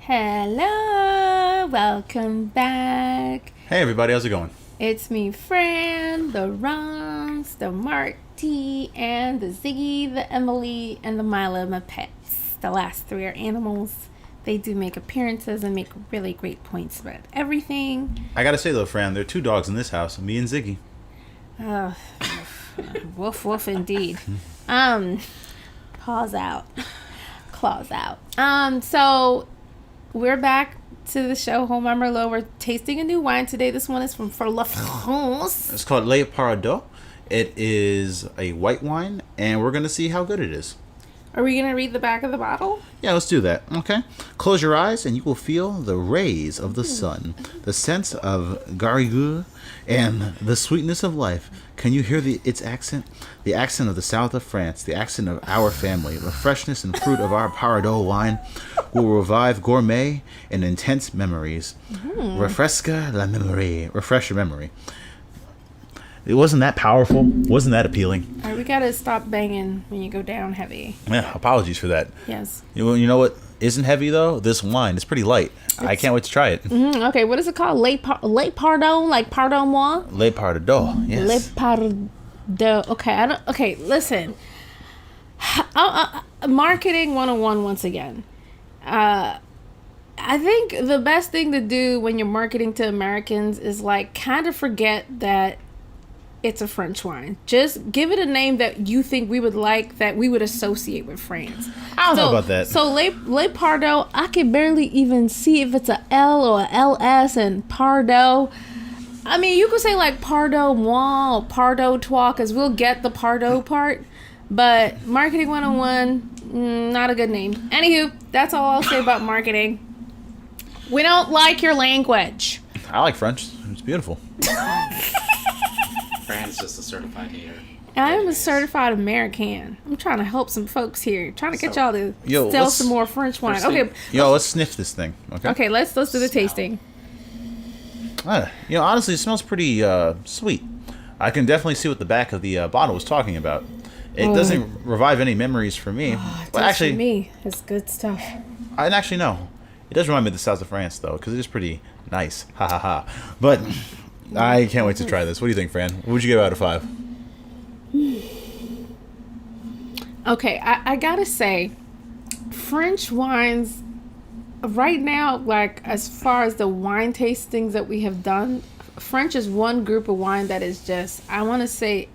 Hello, welcome back. Hey everybody, how's it going? It's me, Fran, the Rons, the Marty, and the Ziggy, the Emily, and the Mila, my pets. The last three are animals. They do make appearances and make really great points about everything. I gotta say though, Fran, there are two dogs in this house, me and Ziggy. Woof, woof, indeed. Paws out. Claws out. So we're back to the show Home by Merlot. We're tasting a new wine today. This one is from For La France. It's called Le Paradis. It is a white wine, and we're gonna see how good it is. Are we going to read the back of the bottle? Yeah, let's do that. Okay. Close your eyes, and you will feel the rays of the sun, the scent of garrigou, and the sweetness of life. Can you hear its accent? The accent of the south of France, the accent of our family. The freshness and fruit of our Paradis wine will revive gourmet and intense memories. Refresca la memory. Refresh your memory. It wasn't that powerful. Wasn't that appealing? All right, we got to stop banging when you go down heavy. Yeah, apologies for that. Yes. You know what isn't heavy, though? This wine. It's pretty light. I can't wait to try it. Okay, what is it called? Late Pardon? Like Pardon Moi? Le Paradis, yes. Le Pardon. Okay, listen. Marketing 101 once again. I think the best thing to do when you're marketing to Americans is like kind of forget that it's a French wine. Just give it a name that you think we would like, that we would associate with France. I don't know about that. So Le Pardot, I can barely even see if it's a L or a LS, and Pardot. I mean, you could say like Pardot Moi or Pardot Toi, because we'll get the Pardot part. But Marketing 101, not a good name. Anywho, that's all I'll say about marketing. We don't like your language. I like French. It's beautiful. Fran's just a certified hater. I am a certified American. I'm trying to help some folks here. Trying to get y'all to sell some more French wine. Okay. Let's sniff this thing. Okay. Okay, let's do the tasting. Honestly, it smells pretty sweet. I can definitely see what the back of the bottle was talking about. It doesn't revive any memories for me. Well, actually, for me, it's good stuff. No. It does remind me of the south of France, though, because it is pretty nice. Ha ha ha. But I can't wait to try this. What do you think, Fran? What would you give out of 5? Okay, I gotta say, French wines, right now, like as far as the wine tastings that we have done, French is one group of wine that is just, I want to say,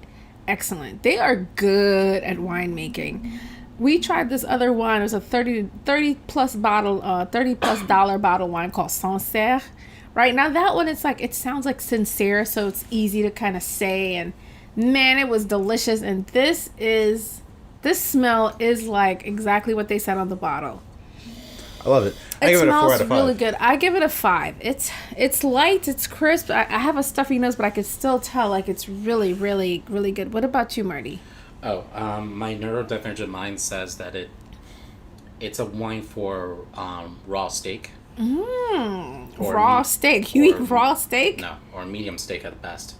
excellent. They are good at winemaking. We tried this other wine. It was a $30 plus dollar bottle wine called Sancerre. Right now, that one, it sounds like sincere, so it's easy to kind of say. And man, it was delicious. And this smell is like exactly what they said on the bottle. I love it. It smells really good. I give it a 5. It's light, it's crisp. I have a stuffy nose, but I can still tell like it's really, really, really good. What about you, Marty? My neurodivergent mind says that it's a wine for raw steak. Raw steak. You eat raw steak? No, or medium steak at best.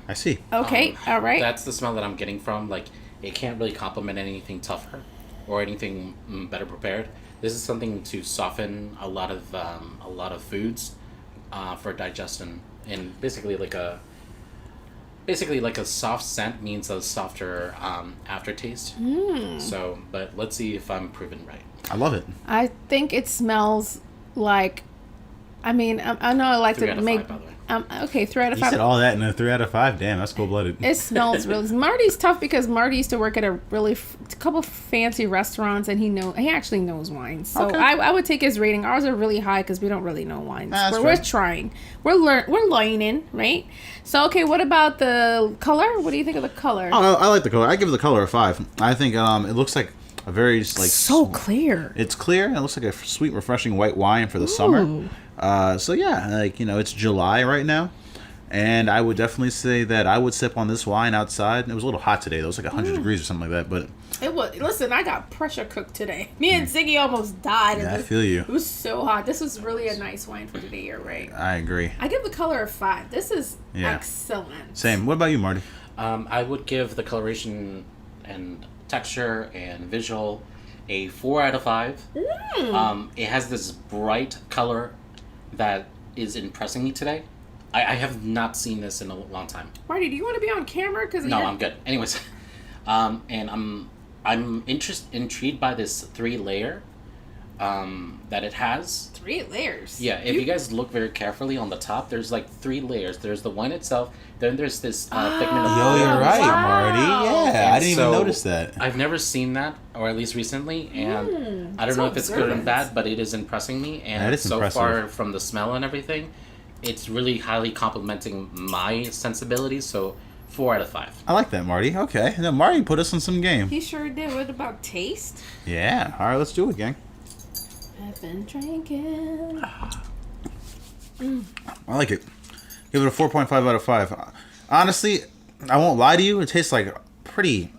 I see. Okay, all right. That's the smell that I'm getting from. Like, it can't really complement anything tougher or anything better prepared. This is something to soften a lot of foods for digestion, and basically like a soft scent means a softer aftertaste. So, but let's see if I'm proven right. I love it. I think it smells like, I know I like 3 to out of make. 5, by the way. Okay, 3 out of 5. You said all that in a 3 out of 5. Damn, that's cold-blooded. It smells really. Marty's tough because Marty used to work at a couple fancy restaurants, and he actually knows wine. So okay. I would take his rating. Ours are really high because we don't really know wines. We're trying. We're learning, right? So okay, what about the color? What do you think of the color? Oh, I like the color. I give the color a 5. I think it looks like a very clear. It's clear. And it looks like a sweet, refreshing white wine for the summer. It's July right now, and I would definitely say that I would sip on this wine outside. It was a little hot today, though. It was like 100 degrees or something like that, but it was. Listen, I got pressure cooked today. Me and Ziggy almost died. Yeah, I feel you. It was so hot. This was really a nice wine for today. You're right. I agree. I give the color a 5. This is excellent. Same. What about you, Marty? I would give the coloration and texture and visual a 4 out of 5. It has this bright color that is impressing me today. I have not seen this in a long time. Marty, do you want to be on camera? No, I'm good. Anyways, and I'm intrigued by this 3-layer that it has. 3 layers. Yeah, if you guys look very carefully on the top, there's like 3 layers. There's the wine itself, then there's this figment of Yo, you're right, wow. Marty. Yeah, And I didn't so, even notice that. I've never seen that, or at least recently, and I don't so know if it's good or observant. bad, but it is impressing me. And That is so impressive. far, from the smell and everything, it's really highly complimenting my sensibilities. So 4 out of 5. I like that, Marty. Okay. Now, Marty put us on some game. He sure did. What about taste? Yeah. All right, let's do it, gang. I've been drinking. I like it. Give it a 4.5 out of 5. Honestly, I won't lie to you. It tastes like pretty...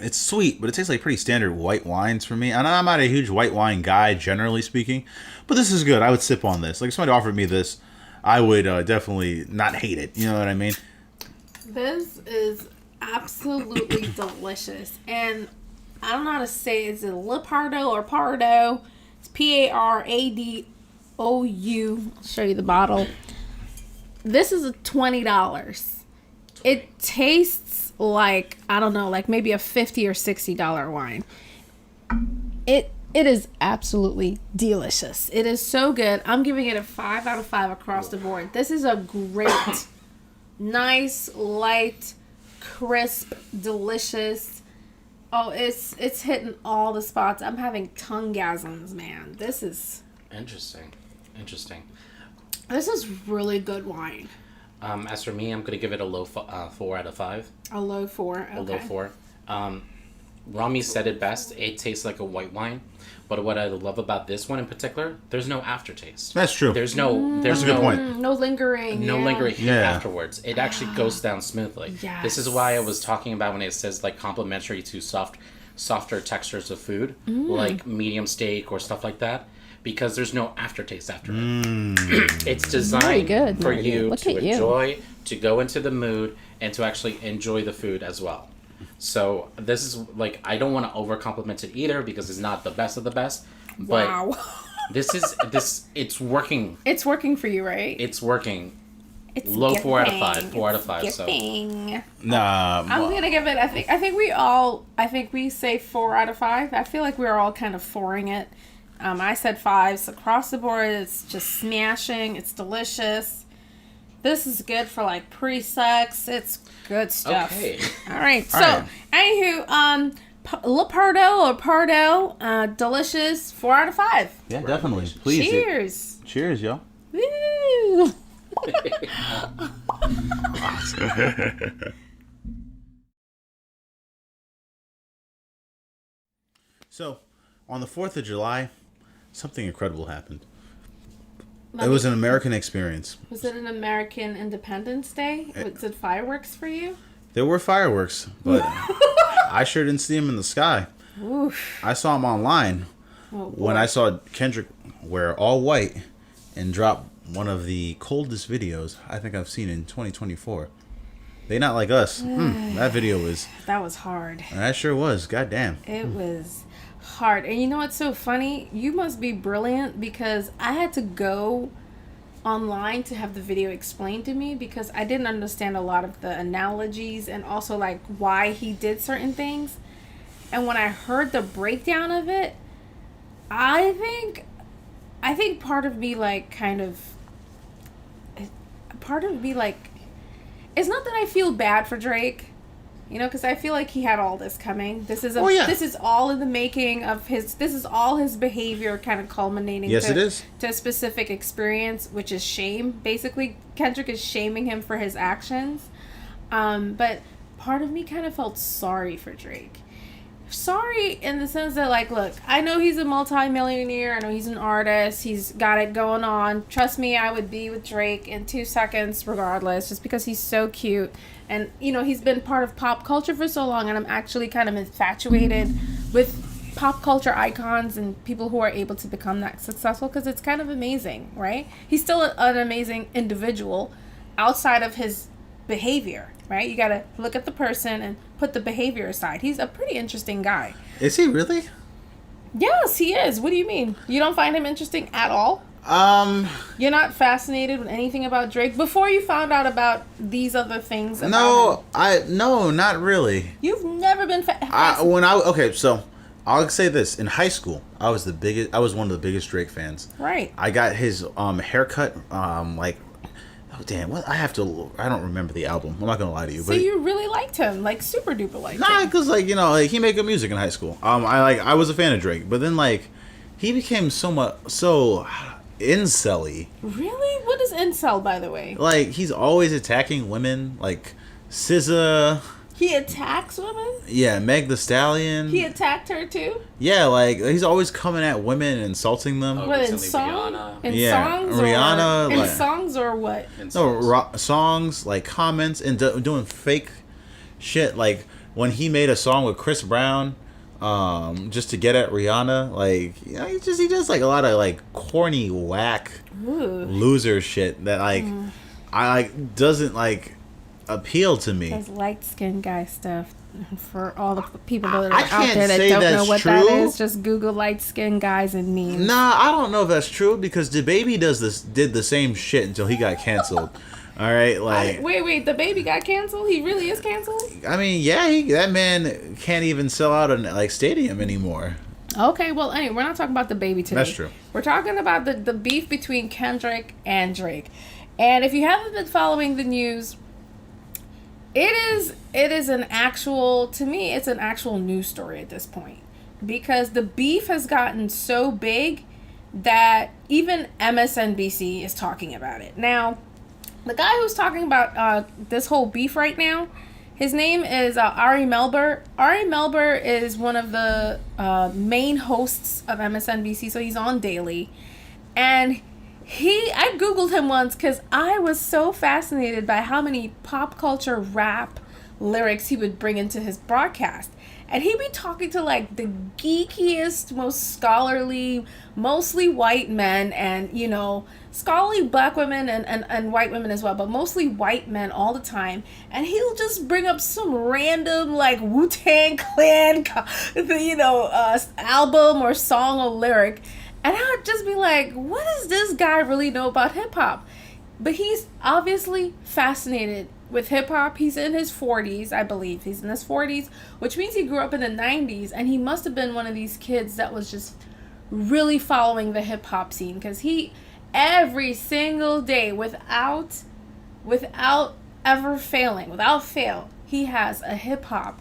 It's sweet, but it tastes like pretty standard white wines for me. And I'm not a huge white wine guy, generally speaking. But this is good. I would sip on this. Like, if somebody offered me this, I would definitely not hate it. You know what I mean? This is absolutely delicious. And I don't know how to say it. Is it Lepardo or Pardo? It's Paradou. I'll show you the bottle. This is $20. It tastes like, I don't know, like maybe a $50 or $60 wine. It is absolutely delicious. It is so good. I'm giving it a 5 out of 5 across the board. This is a great, nice, light, crisp, delicious. Oh, it's hitting all the spots. I'm having tongue-gasms, man. This is Interesting. really good wine. As for me, I'm going to give it a low 4 out of 5. A low 4. Okay. A low 4. Rami said it best. It tastes like a white wine. But what I love about this one in particular, there's no aftertaste. That's true. There's no. That's a good point. No lingering. No yeah. lingering heat Yeah. afterwards. It actually goes down smoothly. Yes. This is why I was talking about when it says like complementary to softer textures of food, like medium steak or stuff like that, because there's no aftertaste after it. It's designed good, for Marty. you Look to at you. enjoy, to go into the mood, and to actually enjoy the food as well. So this is like, I don't want to over compliment it either because it's not the best of the best. But Wow. it's working. It's working for you, right? It's working. It's Low 4 out of 5. giving. 4 out of 5. It's So giving. Nah. I'm gonna give it. I think we say 4 out of 5. I feel like we're all kind of 4ing it. I said 5s across the board. It's just smashing. It's delicious. This is good for like pre-sex. It's good stuff. Okay. All right. So, right. anywho, Lepardo or Pardo, delicious. 4 out of 5. Yeah, definitely. Please. Cheers. Cheers, yo. Woo. So, on the 4th of July, something incredible happened. It was an American experience. Was it an American Independence Day? Was it fireworks for you? There were fireworks, but I sure didn't see them in the sky. Oof. I saw them online Oh, when boy. I saw Kendrick wear all white and drop one of the coldest videos I think I've seen in 2024. They not like us. That video was... That was hard. That sure was. Goddamn. It was hard. And you know what's so funny? You must be brilliant because I had to go online to have the video explained to me because I didn't understand a lot of the analogies and also like why he did certain things. And when I heard the breakdown of it, I think part of me like it's not that I feel bad for Drake, you know, because I feel like he had all this coming. This is this is all in the making of his. This is all his behavior, kind of culminating. Yes, it is. To a specific experience, which is shame. Basically, Kendrick is shaming him for his actions. But part of me kind of felt sorry for Drake. Sorry in the sense that, like, look, I know he's a multi-millionaire. I know he's an artist. He's got it going on. Trust me, I would be with Drake in 2 seconds regardless, just because he's so cute. And, you know, he's been part of pop culture for so long, and I'm actually kind of infatuated with pop culture icons and people who are able to become that successful because it's kind of amazing, right? He's still an amazing individual outside of his behavior, right? You got to look at the person and put the behavior aside. He's a pretty interesting guy. Is he really? Yes, he is. What do you mean? You don't find him interesting at all? You're not fascinated with anything about Drake before you found out about these other things about him? No, not really. You've never been fascinated? Okay, so I'll say this: in high school, I was one of the biggest Drake fans. Right. I got his haircut. Oh damn! What I don't remember the album. I'm not gonna lie to you. So you really liked him, like super duper liked him? Nah, because he made good music in high school. I was a fan of Drake, but then he became so incel-y. Really? What is incel, by the way? Like, he's always attacking women, like SZA. He attacks women? Yeah, Meg the Stallion. He attacked her too? Yeah, like, he's always coming at women and insulting them. What, in songs? Rihanna. In songs or what? Songs, like, comments, and doing fake shit. Like, when he made a song with Chris Brown, just to get at Rihanna, like, he does, like, a lot of, like, corny, whack, loser shit that, like, doesn't, like, appeal to me. That's light-skinned guy stuff. For all the people that are I out can't there that say don't that's know what true. that is, just Google light-skinned guys and memes. Nah, I don't know if that's true, because DaBaby did the same shit until he got canceled. All right, like, wait, the baby got canceled? He really is canceled? I mean, yeah, that man can't even sell out a stadium anymore. Okay, well, anyway, we're not talking about the baby today. That's true. We're talking about the beef between Kendrick and Drake. And if you haven't been following the news, it is an actual, to me, it's an actual news story at this point. Because the beef has gotten so big that even MSNBC is talking about it. Now, the guy who's talking about this whole beef right now, his name is Ari Melber. Ari Melber is one of the main hosts of MSNBC, so he's on daily. And I Googled him once because I was so fascinated by how many pop culture rap lyrics he would bring into his broadcast. And he'd be talking to, like, the geekiest, most scholarly, mostly white men and, scholarly black women and white women as well, but mostly white men all the time. And he'll just bring up some random, like, Wu-Tang Clan, album or song or lyric. And I would just be like, what does this guy really know about hip-hop? But he's obviously fascinated with hip-hop. He's in his 40s, I believe. He's in his 40s, which means he grew up in the 90s, and he must have been one of these kids that was just really following the hip-hop scene, because he, every single day, without ever failing, without fail, he has a hip-hop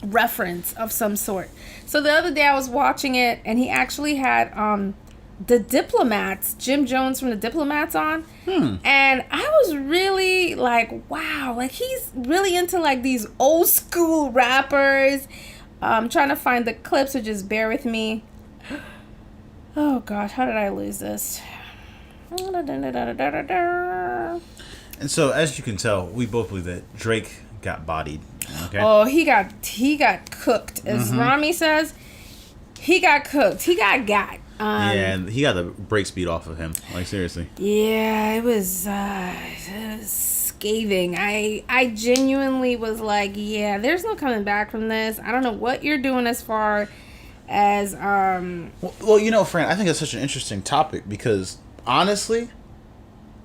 reference of some sort. So the other day I was watching it, and he actually had the Diplomats, Jim Jones from the Diplomats on. And I was really like, wow, like, he's really into, like, these old school rappers. I'm trying to find the clips, so just bear with me. Oh gosh, how did I lose this? And so, as you can tell, we both believe that Drake got bodied. Okay. Oh, he got cooked. As Rami says, he got cooked. He got got. And he got the brake speed off of him. Like, seriously. Yeah, it was scathing. I genuinely was like, yeah, there's no coming back from this. I don't know what you're doing as far as Well, Fran, I think that's such an interesting topic because, honestly,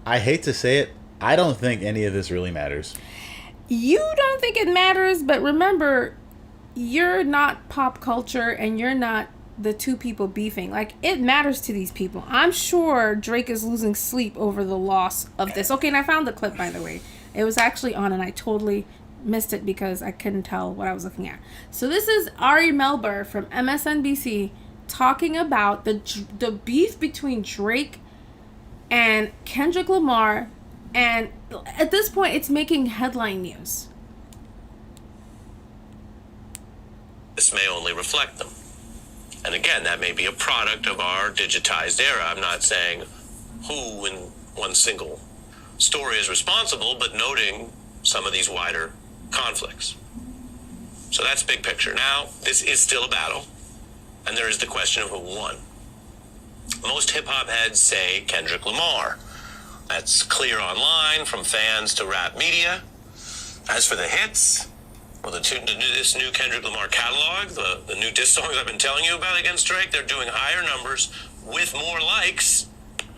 I hate to say it, I don't think any of this really matters. You don't think it matters, but remember, you're not pop culture and you're not the two people beefing. Like, it matters to these people. I'm sure Drake is losing sleep over the loss of this. Okay, and I found the clip, by the way. It was actually on, and I totally missed it because I couldn't tell what I was looking at. So this is Ari Melber from MSNBC talking about the beef between Drake and Kendrick Lamar, and at this point, it's making headline news. This may only reflect them. And again, that may be a product of our digitized era. I'm not saying who in one single story is responsible, but noting some of these wider conflicts. So that's big picture. Now, this is still a battle, and there is the question of who won. Most hip-hop heads say Kendrick Lamar. That's clear online, from fans to rap media. As for the hits, well, this new Kendrick Lamar catalog, the new diss songs I've been telling you about against Drake, they're doing higher numbers with more likes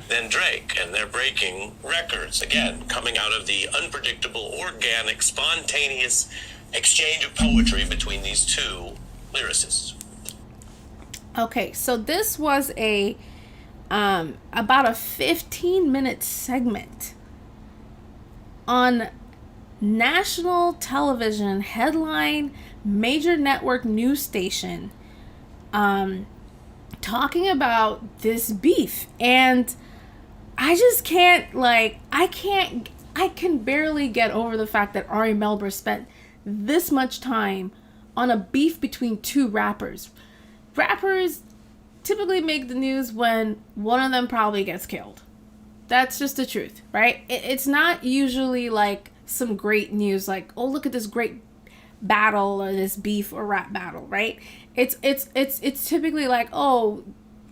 than Drake, and they're breaking records, again, coming out of the unpredictable, organic, spontaneous exchange of poetry between these two lyricists. Okay, so this was a about a 15-minute segment on national television headline major network news station talking about this beef, and I just can't, like, I can barely get over the fact that Ari Melber spent this much time on a beef between two rappers. Rappers typically make the news when one of them probably gets killed. That's just the truth, right? It's not usually like some great news like, oh, look at this great battle or this beef or rap battle, right? It's typically like, oh,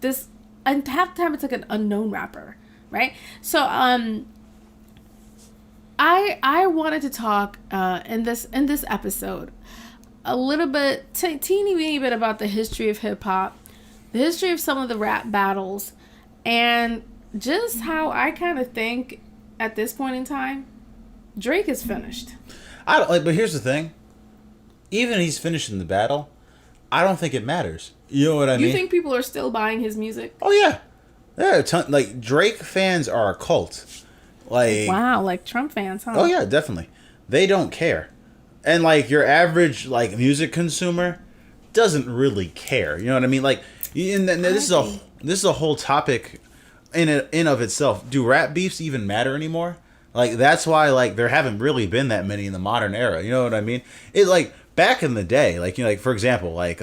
this, and half the time it's like an unknown rapper, right? So I wanted to talk in this episode a little bit, teeny weeny bit about the history of hip hop, the history of some of the rap battles, and just how I kind of think at this point in time, Drake is finished. I don't like, but here's the thing. Even if he's finishing the battle, I don't think it matters. You know what I mean? You think people are still buying his music? Oh yeah, yeah. Like Drake fans are a cult. Like wow, like Trump fans, huh? Oh yeah, definitely. They don't care, and like your average like music consumer doesn't really care. You know what I mean? Like, and this is a whole topic in of itself. Do rap beefs even matter anymore? Like that's why like there haven't really been that many in the modern era. You know what I mean? It like back in the day, like, you know, like for example, like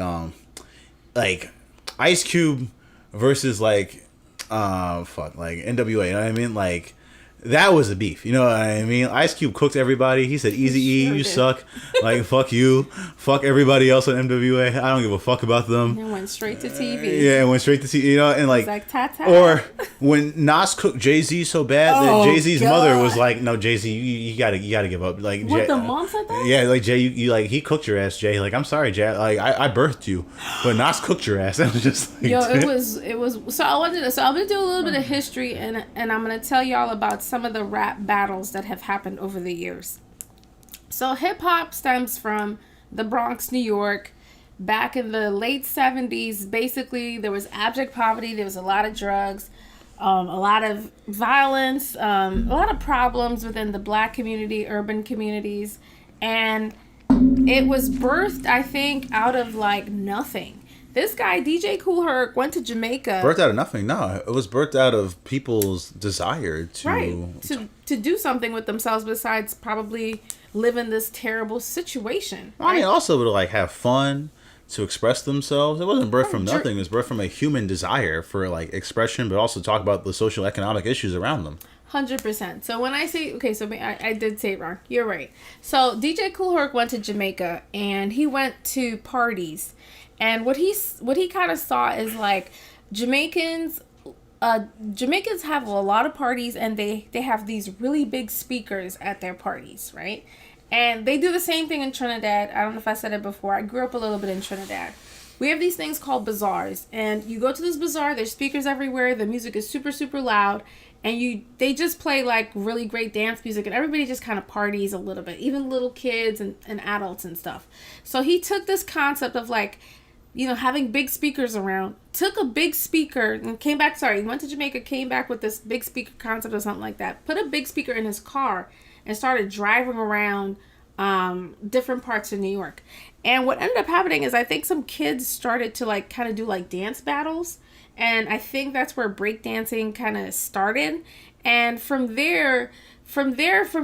Ice Cube versus like like NWA. You know what I mean? Like that was a beef. You know what I mean? Ice Cube cooked everybody. He said, "Easy E, you suck. Like fuck you, fuck everybody else on NWA. I don't give a fuck about them." It went straight to TV. Yeah, it went straight to TV. You know, and like ta-ta. or when Nas cooked Jay-Z so bad that Jay-Z's mother was like, "No, Jay-Z, you gotta give up." Like, what, the mom said that? Yeah, like Jay, you like he cooked your ass, Jay. Like, I'm sorry, Jay. Like I birthed you, but Nas cooked your ass. It was just like, yo, it was. So I'm gonna do a little bit of history, and I'm gonna tell y'all about some of the rap battles that have happened over the years. So hip hop stems from the Bronx, New York. Back in the late 70s, basically there was abject poverty. There was a lot of drugs, a lot of violence, a lot of problems within the black community, urban communities, and it was birthed, I think, out of like nothing. This guy, DJ Kool Herc, went to Jamaica. Birthed out of nothing. No, it was birthed out of people's desire to do something with themselves besides probably live in this terrible situation. Right? I mean, also to like have fun, to express themselves. It wasn't birthed from nothing. It was birthed from a human desire for like expression, but also talk about the social economic issues around them. 100%. So when I say, okay, so I did say it wrong. You're right. So DJ Kool Herc went to Jamaica and he went to parties. And what he kind of saw is like Jamaicans have a lot of parties, and they have these really big speakers at their parties, right? And they do the same thing in Trinidad. I don't know if I said it before. I grew up a little bit in Trinidad. We have these things called bazaars, and you go to this bazaar, there's speakers everywhere, the music is super, super loud, and they just play like really great dance music, and everybody just kind of parties a little bit, even little kids and adults and stuff. So he took this concept of like, you know, having big speakers around, took a big speaker and he went to Jamaica, came back with this big speaker concept or something like that, put a big speaker in his car and started driving around different parts of New York. And what ended up happening is I think some kids started to like kind of do like dance battles. And I think that's where breakdancing kind of started. And from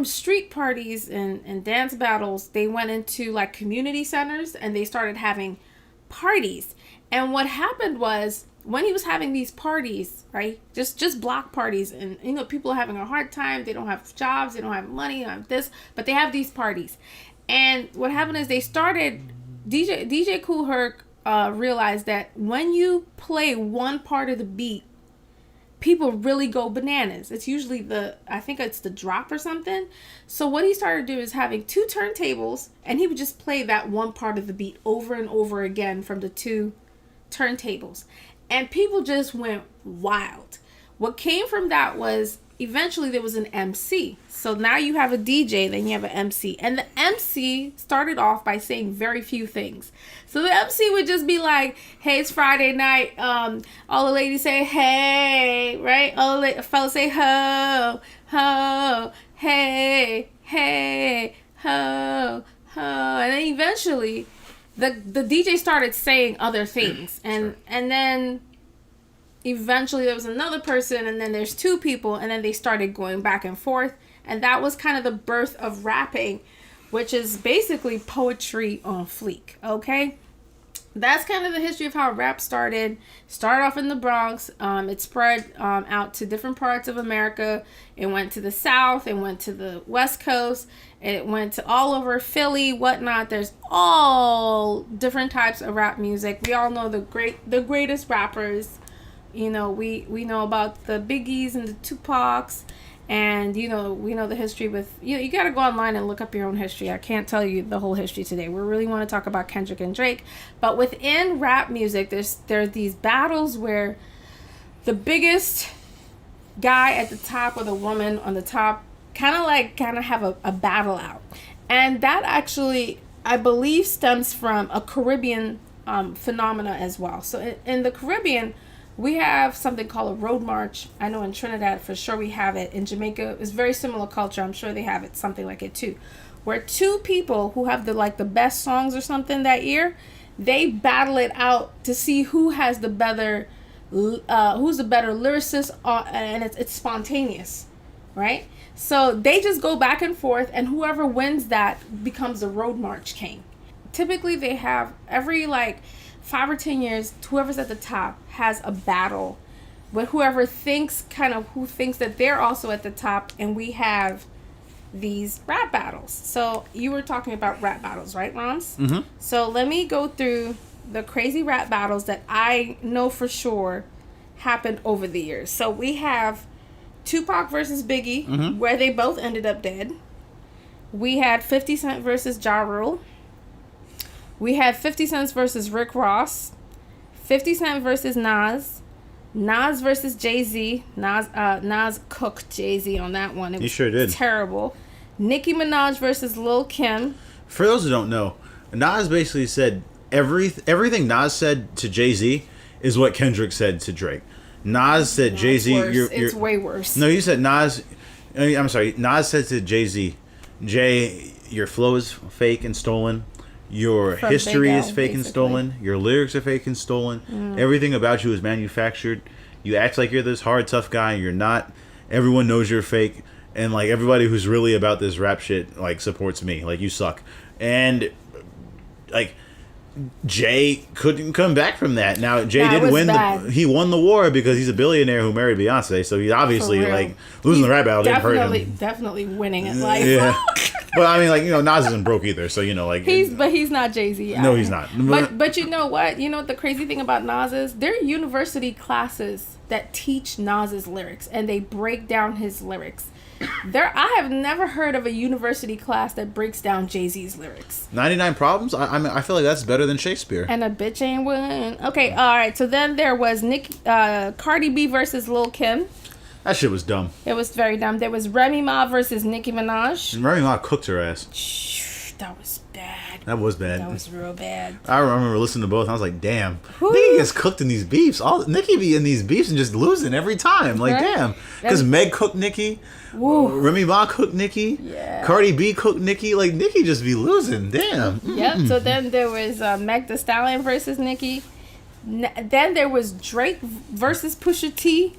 street parties and dance battles, they went into like community centers and they started having parties. And what happened was when he was having these parties, right, just block parties, and you know, people are having a hard time, they don't have jobs, they don't have money, they don't have this, but they have these parties. And what happened is they started, DJ Kool Herc realized that when you play one part of the beat, people really go bananas. It's usually I think it's the drop or something. So what he started to do is having 2 turntables, and he would just play that one part of the beat over and over again from the 2 turntables. And people just went wild. What came from that was eventually there was an MC. So now you have a DJ, then you have an MC. And the MC started off by saying very few things. So the MC would just be like, hey, it's Friday night. All the ladies say, hey, right? All the fellas say, ho, ho, hey, hey, ho, ho. And then eventually the DJ started saying other things. And then eventually there was another person, and then there's 2 people, and then they started going back and forth. And that was kind of the birth of rapping, which is basically poetry on fleek. Okay, that's kind of the history of how rap started off in the Bronx. It spread out to different parts of America. It went to the South, it went to the West Coast, it went to all over Philly, whatnot. There's all different types of rap music. We all know the greatest rappers. You know, we know about the Biggies and the Tupacs, and we know the history with you got to go online and look up your own history. I can't tell you the whole history today. We really want to talk about Kendrick and Drake, but within rap music, there's these battles where the biggest guy at the top or the woman on the top kind of have a battle out, and that actually I believe stems from a Caribbean phenomena as well. So in the Caribbean, we have something called a road march. I know in Trinidad for sure we have it. In Jamaica, it's very similar culture. I'm sure they have it, something like it too. Where 2 people who have the best songs or something that year, they battle it out to see who has the better, who's the better lyricist, and it's spontaneous, right? So they just go back and forth, and whoever wins that becomes the road march king. Typically, they have every 5 or 10 years, whoever's at the top has a battle with whoever thinks that they're also at the top, and we have these rap battles. So you were talking about rap battles, right, Roms? Mm-hmm. So let me go through the crazy rap battles that I know for sure happened over the years. So we have Tupac versus Biggie, where they both ended up dead. We had 50 Cent versus Ja Rule. We had 50 Cent versus Rick Ross, 50 Cent versus Nas, Nas versus Jay-Z. Nas cooked Jay-Z on that one. It was sure did. Terrible. Nicki Minaj versus Lil Kim. For those who don't know, Nas basically said everything Nas said to Jay-Z is what Kendrick said to Drake. Nas said, Jay-Z, it's way worse. No, you said Nas. I'm sorry. Nas said to Jay-Z, Jay, your flow is fake and stolen. Your history is fake and stolen. Your lyrics are fake and stolen. Everything about you is manufactured. You act like you're this hard, tough guy, and you're not. Everyone knows you're fake. And, everybody who's really about this rap shit, supports me. You suck. And, Jay couldn't come back from that. Now, Jay did win. He won the war because he's a billionaire who married Beyonce. So, he obviously, losing the rap battle didn't hurt him. Definitely winning it. Yeah. But I mean, Nas isn't broke either, so he's not Jay-Z. No, he's not. But you know what? You know what the crazy thing about Nas is? There are university classes that teach Nas's lyrics, and they break down his lyrics. I have never heard of a university class that breaks down Jay-Z's lyrics. 99 Problems? I mean, I feel like that's better than Shakespeare. And a bitch ain't willing. Okay, all right. So then there was Cardi B versus Lil Kim. That shit was dumb. It was very dumb. There was Remy Ma versus Nicki Minaj. And Remy Ma cooked her ass. That was bad. That was bad. That was real bad. I remember listening to both, and I was like, damn. Nicki gets cooked in these beefs. Nicki be in these beefs and just losing every time. Damn. Because Meg cooked Nicki. Remy Ma cooked Nicki. Yeah. Cardi B cooked Nicki. Nicki just be losing. Damn. Yep. So then there was Meg Thee Stallion versus Nicki. Then there was Drake versus Pusha T.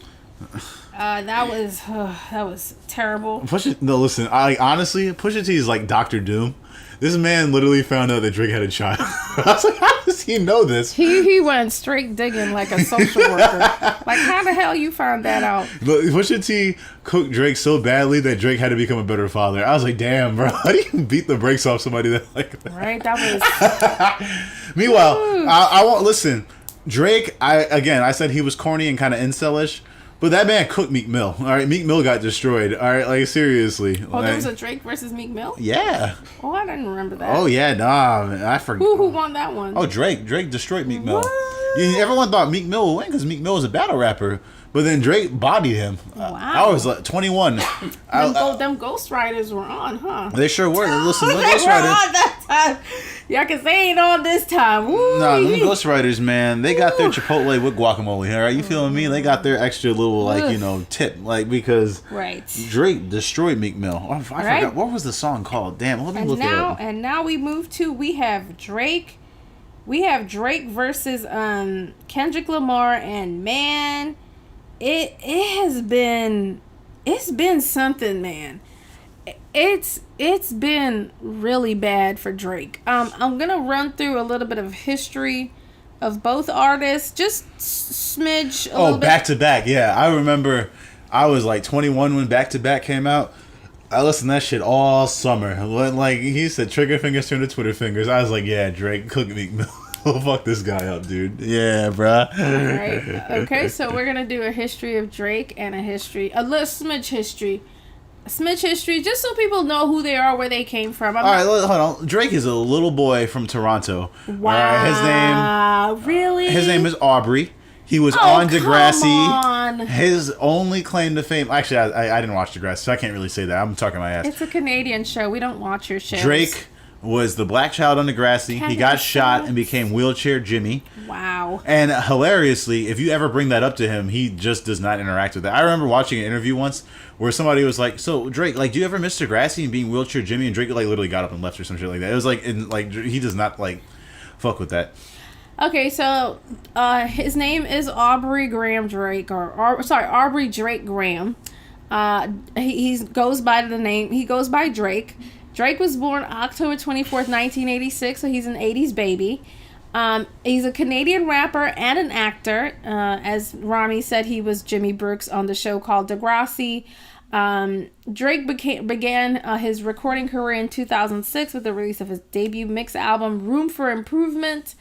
That was terrible. Listen. Honestly, Pusha T is like Dr. Doom. This man literally found out that Drake had a child. I was like, how does he know this? He went straight digging like a social worker. How the hell you found that out? But Pusha T cooked Drake so badly that Drake had to become a better father. I was like, damn, bro, how do you beat the brakes off somebody that that? Right, that was. Meanwhile, I won't listen. Drake, I said he was corny and kind of incelish. But that man cooked Meek Mill. All right, Meek Mill got destroyed. All right, like seriously. Oh, there was a Drake versus Meek Mill? Yeah. Oh, I didn't remember that. Oh yeah, nah, man, I forgot. Who won that one? Oh, Drake. Drake destroyed Meek Mill. What? Everyone thought Meek Mill would win because Meek Mill was a battle rapper, but then Drake bodied him. Wow. I was like 21. Them Ghost Riders were on, huh? They sure were. Listen, They them were Ghost Riders. on that time. Yeah, because they ain't on this time. Woo. Nah, them Ghost Riders, man, they got their Chipotle with guacamole. All right, you feeling me? They got their extra little, like, tip, like, because Right. Drake destroyed Meek Mill. Oh, I forgot. Right. What was the song called? Damn, let me look it up. And now we move to, we have Drake. We have Drake versus Kendrick Lamar, and man, it's been something, man. It's been really bad for Drake. I'm gonna run through a little bit of history of both artists, just smidge. Oh, Back to Back. Yeah, I remember. I was like 21 when Back to Back came out. I listened to that shit all summer. Like he said, trigger fingers turn to Twitter fingers. I was like, yeah, Drake, cook Meek Mill. Fuck this guy up, dude. Yeah, bruh. All right. Okay, so we're gonna do a history of Drake and a little smidge history. Just so people know who they are, where they came from. All right, hold on. Drake is a little boy from Toronto. Wow. All right, really? His name is Aubrey. He was on Degrassi. His only claim to fame... Actually, I didn't watch Degrassi, so I can't really say that. I'm talking my ass. It's a Canadian show. We don't watch your shows. Drake was the black child on Degrassi. He got shot and became Wheelchair Jimmy. Wow. And hilariously, if you ever bring that up to him, he just does not interact with that. I remember watching an interview once where somebody was like, so Drake, like, do you ever miss Degrassi and being Wheelchair Jimmy? And Drake like literally got up and left or some shit like that. It was like, he does not like fuck with that. Okay, so his name is Aubrey Graham Drake, Aubrey Drake Graham. He goes by Drake. Drake was born October 24th, 1986, so he's an 80s baby. He's a Canadian rapper and an actor. As Rami said, he was Jimmy Brooks on the show called Degrassi. Drake began his recording career in 2006 with the release of his debut mix album, Room for Improvement.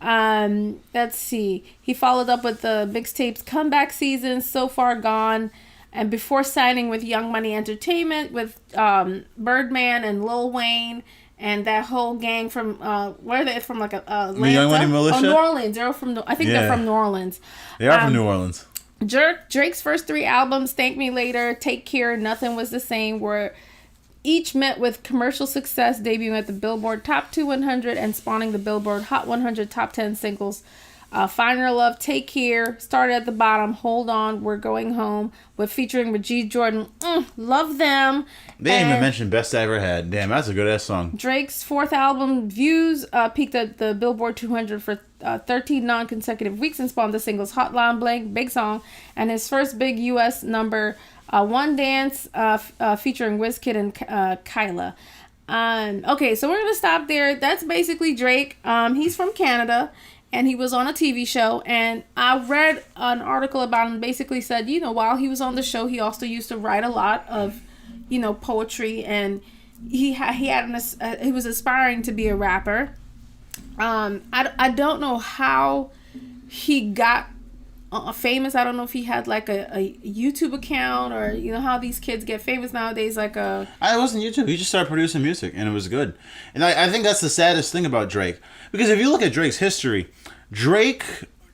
Let's see. He followed up with the mixtapes Comeback Season, So Far Gone, and before signing with Young Money Entertainment with Birdman and Lil Wayne and that whole gang from where are they from? Like Atlanta? The Young Money Militia? Oh, New Orleans. They're from. I think they're from New Orleans. They are from New Orleans. Drake's first 3 albums, Thank Me Later, Take Care, Nothing Was the Same, were each met with commercial success, debuting at the Billboard Top 200 and spawning the Billboard Hot 100 Top 10 singles. Find Your Love, Take Care, started at the bottom, Hold On, We're Going Home, featuring G. Jordan, Love Them. They didn't even mention Best I Ever Had. Damn, that's a good ass song. Drake's 4th album, Views, peaked at the Billboard 200 for 13 non-consecutive weeks and spawned the singles Hotline Bling, big song, and his first big U.S. number, One Dance, featuring Wizkid and Kyla. Okay, so we're going to stop there. That's basically Drake. He's from Canada. And he was on a TV show, and I read an article about him. Basically said, while he was on the show, he also used to write a lot of, poetry, and he was aspiring to be a rapper. I don't know how he got famous. I don't know if he had like a YouTube account or how these kids get famous nowadays. It wasn't YouTube. He just started producing music, and it was good. And I think that's the saddest thing about Drake, because if you look at Drake's history, Drake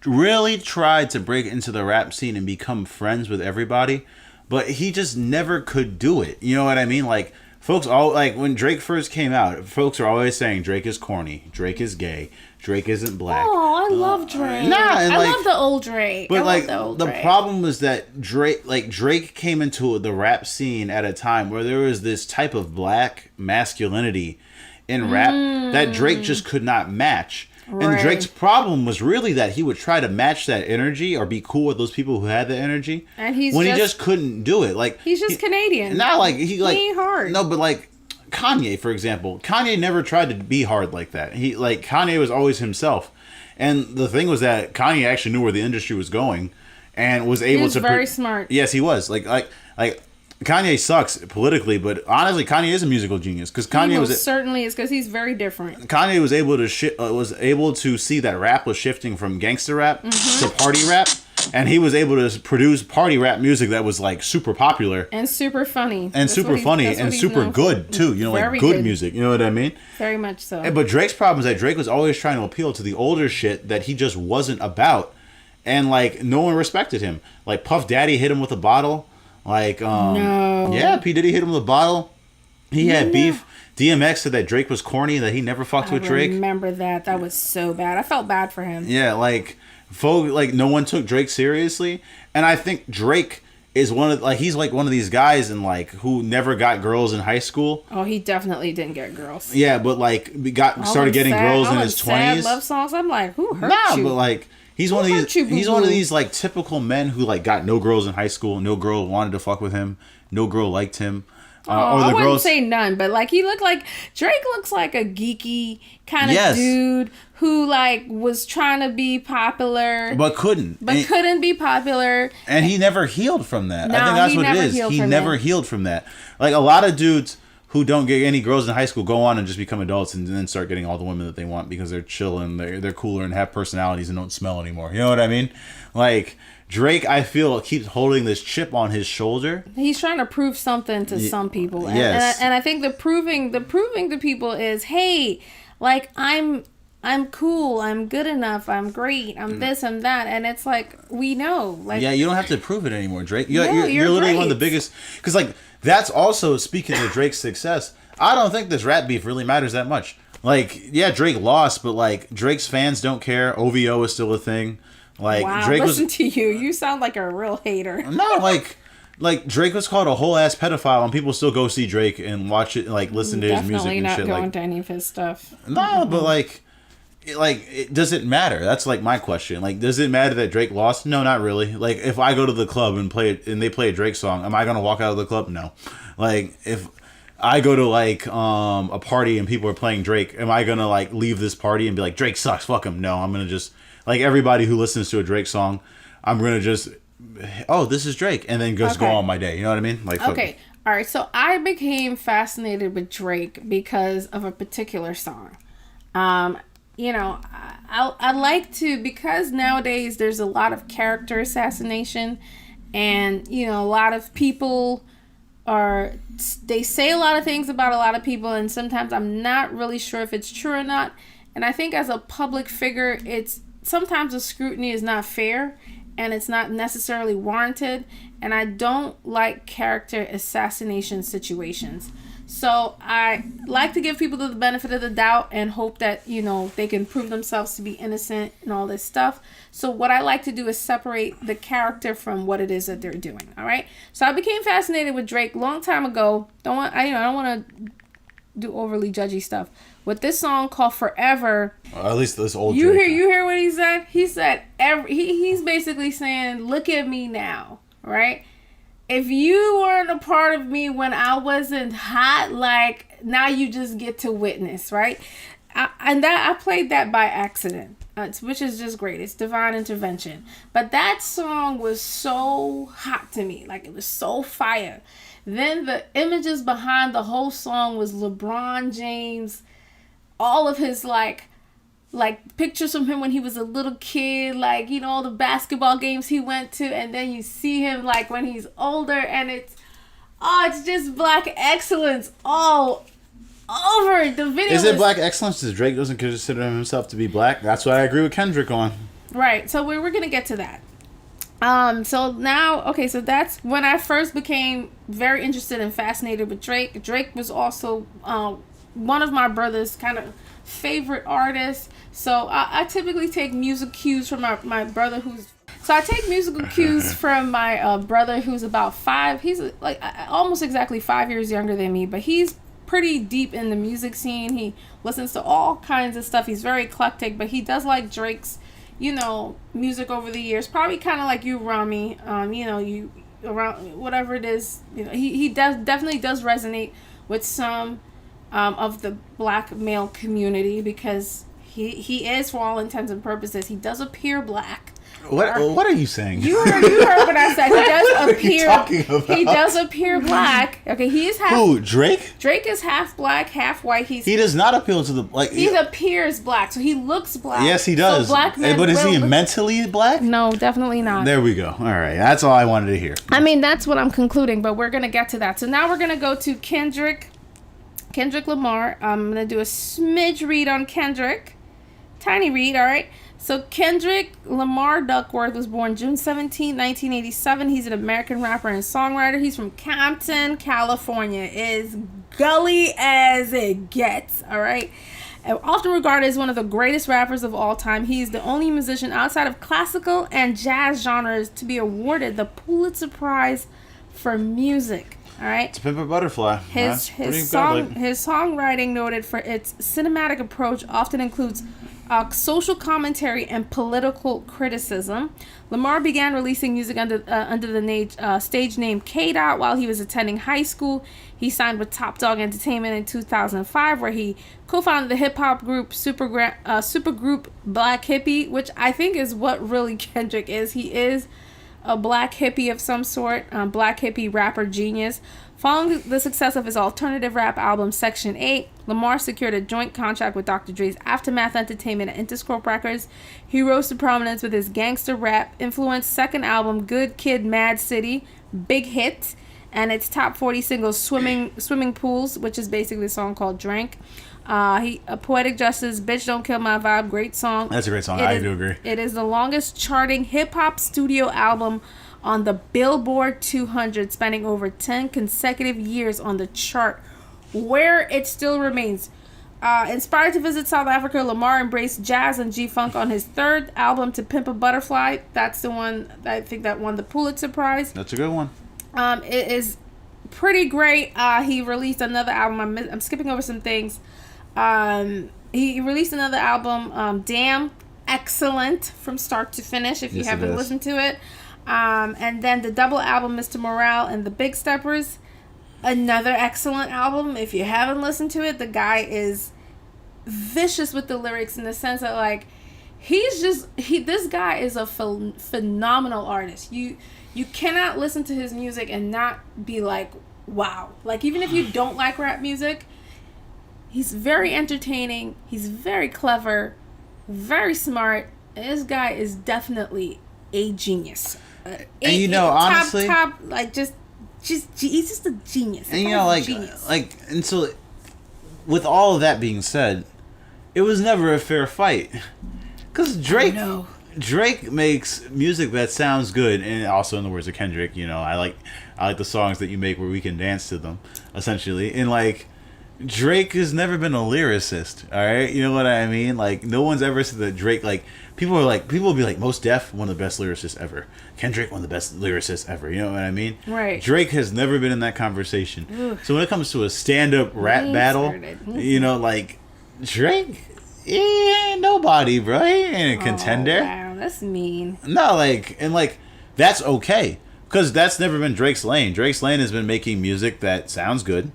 really tried to break into the rap scene and become friends with everybody, but he just never could do it. You know what I mean? Like, folks when Drake first came out, folks are always saying Drake is corny, Drake is gay, Drake isn't black. Oh, I love Drake. I love the old Drake. But the problem was that Drake came into the rap scene at a time where there was this type of black masculinity in rap that Drake just could not match. Right. And Drake's problem was really that he would try to match that energy or be cool with those people who had the energy. And he just couldn't do it. He's just Canadian. Not he ain't hard. No, but Kanye, for example. Kanye never tried to be hard like that. Kanye was always himself. And the thing was that Kanye actually knew where the industry was going and was able to... He was very smart. Yes, he was. Kanye sucks politically, but honestly, Kanye is a musical genius because Kanye certainly is, because he's very different. Kanye was able to see that rap was shifting from gangster rap to party rap, and he was able to produce party rap music that was like super popular and super funny. and super funny and super good too. You know, like good music. You know what I mean? Very much so. But Drake's problem is that Drake was always trying to appeal to the older shit that he just wasn't about, and like no one respected him. Like Puff Daddy hit him with a bottle. Like No. yeah, P Diddy hit him with a bottle. He had beef. DMX said that Drake was corny, that he never fucked with Drake. I remember that. That was so bad. I felt bad for him. Yeah, like no one took Drake seriously, and I think Drake is he's like one of these guys and like who never got girls in high school. Oh, he definitely didn't get girls. Yeah, but like started getting girls in his 20s. Love songs. I'm like, who hurt you? But like he's one of these like typical men who like got no girls in high school. No girl wanted to fuck with him. No girl liked him. I wouldn't say none, but like Drake looks like a geeky kind of dude who like was trying to be popular but couldn't be popular, and he never healed from that. No, I think that's what it is. He never healed from that. Like a lot of dudes who don't get any girls in high school go on and just become adults and then start getting all the women that they want because they're chill and they're cooler and have personalities and don't smell anymore. You know what I mean? Like Drake, I feel, keeps holding this chip on his shoulder. He's trying to prove something to some people. And, yes. and I think the proving to people is, hey, like I'm cool, I'm good enough, I'm great, I'm this, I'm that, and it's like we know, like you don't have to prove it anymore, Drake. You're literally great. one of the biggest, because like that's also speaking of Drake's success. I don't think this rap beef really matters that much. Like, yeah, Drake lost, but like Drake's fans don't care. OVO is still a thing. Like wow, Drake listen to you. You sound like a real hater. No, like Drake was called a whole ass pedophile, and people still go see Drake and watch it, and like listen to his music and shit. Definitely not going like to any of his stuff. No, but like does it matter? That's like my question. Like, does it matter that Drake lost? No, not really. Like, if I go to the club and they play a Drake song, am I gonna walk out of the club? No. Like, if I go to like a party and people are playing Drake, am I gonna like leave this party and be like, Drake sucks, fuck him? No, I'm gonna just like everybody who listens to a Drake song, I'm gonna just this is Drake, and then just go on my day. You know what I mean? Like, okay, all right. So I became fascinated with Drake because of a particular song. You know, I like to, because nowadays there's a lot of character assassination, and you know, a lot of people they say a lot of things about a lot of people, and sometimes I'm not really sure if it's true or not. And I think as a public figure, sometimes the scrutiny is not fair and it's not necessarily warranted, and I don't like character assassination situations. So I like to give people the benefit of the doubt and hope that, you know, they can prove themselves to be innocent and all this stuff. So what I like to do is separate the character from what it is that they're doing. All right. So I became fascinated with Drake long time ago. I don't want to do overly judgy stuff. With this song called Forever. At least this old You Drake. hear what he said? He said he's basically saying, look at me now, right? If you weren't a part of me when I wasn't hot, like, now you just get to witness, right? I played that by accident, which is just great. It's divine intervention. But that song was so hot to me. Like, it was so fire. Then the images behind the whole song was LeBron James, all of his, like pictures from him when he was a little kid, like, you know, all the basketball games he went to, and then you see him like when he's older, and it's just black excellence all over the video. Is it black excellence? Because Drake doesn't consider himself to be black. That's what I agree with Kendrick on. Right. So we're gonna get to that. So now, okay, so that's when I first became very interested and fascinated with Drake. Drake was also one of my brother's kind of favorite artists. So I typically take music cues from my brother I take musical cues from my brother who's about 5. He's like almost exactly 5 years younger than me, but he's pretty deep in the music scene. He listens to all kinds of stuff. He's very eclectic, but he does like Drake's, you know, music over the years. Probably kind of like you, Rami. You know, you around whatever it is. You know, he definitely does resonate with some of the black male community, because he is, for all intents and purposes, he does appear black. What are you saying? You heard what I said. He does appear. talking about? He does appear black. Okay, he is half. Who, Drake? Drake is half black, half white. He does not appeal to the like. He appears black, so he looks black. Yes, he does. So black men but is he will look- mentally black? No, definitely not. There we go. All right, that's all I wanted to hear. I mean, that's what I'm concluding, but we're gonna get to that. So now we're gonna go to Kendrick Lamar. I'm gonna do a smidge read on Kendrick, tiny read. All right. So Kendrick Lamar Duckworth was born June 17, 1987. He's an American rapper and songwriter. He's from Compton, California. Is gully as it gets, all right? And often regarded as one of the greatest rappers of all time, he's the only musician outside of classical and jazz genres to be awarded the Pulitzer Prize for music. All right. To Pimp a Butterfly. His songwriting, noted for its cinematic approach, often includes social commentary and political criticism. Lamar began releasing music under the stage name K-Dot while he was attending high school. He signed with Top Dog Entertainment in 2005, where he co-founded the hip-hop group supergroup Black Hippie, which I think is what really Kendrick is. He is a black hippie of some sort, black hippie rapper genius. Following the success of his alternative rap album Section 8, Lamar secured a joint contract with Dr. Dre's Aftermath Entertainment and Interscope Records. He rose to prominence with his gangster rap influenced second album Good Kid, Mad City, big hit, and its top 40 single Swimming Pools, which is basically a song called Drink. Poetic Justice, Bitch Don't Kill My Vibe, great song. That's a great song. I do agree. It is the longest charting hip-hop studio album on the Billboard 200, spanning over 10 consecutive years on the chart, where it still remains. Inspired to visit South Africa, Lamar embraced jazz and G-Funk on his third album, To Pimp a Butterfly. That's the one I think that won the Pulitzer Prize. That's a good one. It is pretty great. He released another album. I'm skipping over some things. He released another album, Damn, excellent from start to finish if you haven't listened to it. And then the double album, Mr. Morale and the Big Steppers, another excellent album. If you haven't listened to it, the guy is vicious with the lyrics in the sense that, like, this guy is a phenomenal artist. You cannot listen to his music and not be like, wow. Like, even if you don't like rap music, he's very entertaining, he's very clever, very smart, and this guy is definitely a genius. And honestly, top, like just he's just a genius. And and so with all of that being said, it was never a fair fight, because Drake makes music that sounds good, and also in the words of Kendrick, I like the songs that you make where we can dance to them, essentially, and like. Drake has never been a lyricist, all right? You know what I mean? Like, no one's ever said that Drake, like, people will be like, Mos Def, one of the best lyricists ever. Kendrick, one of the best lyricists ever. You know what I mean? Right. Drake has never been in that conversation. Ugh. So when it comes to a stand-up rap battle, like, Drake, he ain't nobody, bro. He ain't a contender. Wow, that's mean. No, that's okay. Because that's never been Drake's lane. Drake's lane has been making music that sounds good.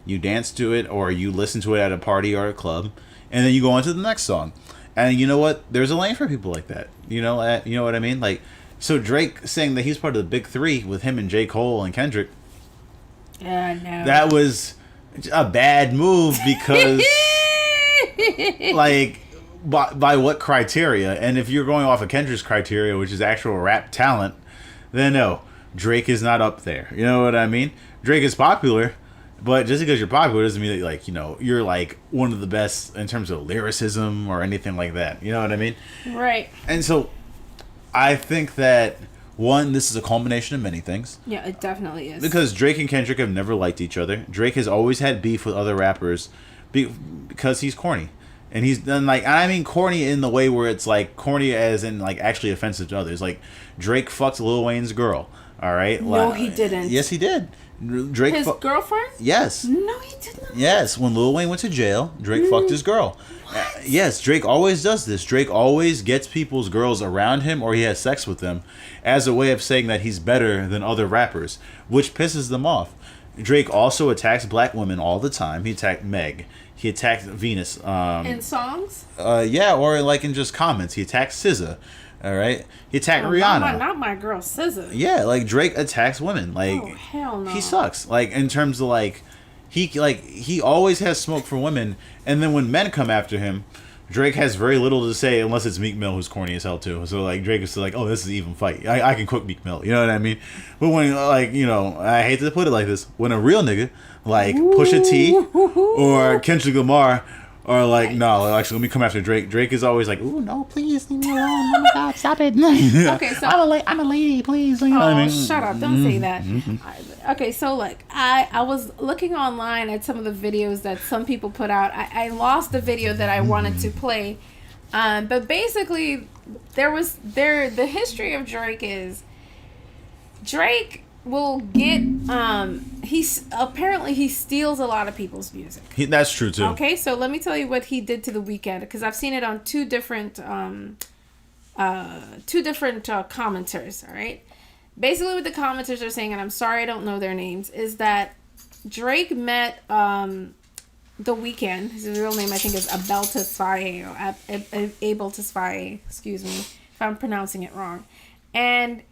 You dance to it, or you listen to it at a party or a club, and then you go on to the next song. And you know what? There's a lane for people like that. You know what I mean? Like, so Drake saying that he's part of the big three with him and J. Cole and Kendrick. Yeah, no. That was a bad move because, like, by what criteria? And if you're going off of Kendrick's criteria, which is actual rap talent, then no, Drake is not up there. You know what I mean? Drake is popular. But just because you're popular doesn't mean that, you're, like, one of the best in terms of lyricism or anything like that. You know what I mean? Right. And so, I think that, one, this is a culmination of many things. Yeah, it definitely is. Because Drake and Kendrick have never liked each other. Drake has always had beef with other rappers because he's corny. And he's done, I mean corny in the way where it's, like, corny as in, like, actually offensive to others. Like, Drake fucked Lil Wayne's girl. All right? No, he didn't. Yes, he did. Drake his girlfriend? Yes. No, he did not. Yes, when Lil Wayne went to jail, Drake fucked his girl. Yes, Drake always does this. Drake always gets people's girls around him or he has sex with them as a way of saying that he's better than other rappers, which pisses them off. Drake also attacks black women all the time. He attacked Meg. He attacked Venus. In songs? Yeah, or like in just comments. He attacked SZA. All right, he attacked Oh, Rihanna. not my girl SZA. Yeah, like Drake attacks women. Like Oh, hell no. he sucks. Like in terms of like he always has smoke for women, and then when men come after him, Drake has very little to say unless it's Meek Mill, who's corny as hell too. So like Drake is like, oh, this is an even fight. I can cook Meek Mill. You know what I mean? But when like I hate to put it like this, when a real nigga like Pusha T or Kendrick Lamar are like, no, actually, let me come after Drake. Drake is always like, ooh, no, please leave me alone. Oh my God, stop it. Okay, so I'm a lady, please. You know what I mean? shut up! Don't say that. Okay, so like I was looking online at some of the videos that some people put out. I lost the video that I wanted to play, but basically the history of Drake is Drake will get he steals a lot of people's music. That's true too. Okay, so let me tell you what he did to The Weeknd, because I've seen it on two different commenters. All right, basically what the commenters are saying, and I'm sorry I don't know their names, is that Drake met The Weeknd. His real name I think is Abel Tesfaye. Excuse me if I'm pronouncing it wrong, and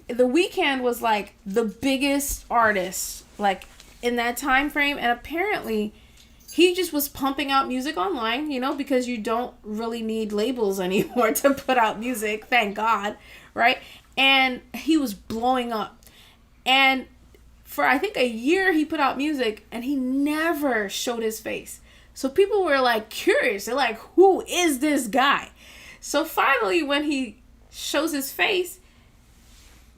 The Weeknd was like the biggest artist like in that time frame, and apparently he just was pumping out music online, because you don't really need labels anymore to put out music, thank God, right? And he was blowing up, and for I think a year he put out music and he never showed his face. So people were like curious, they're like, who is this guy? So finally when he shows his face,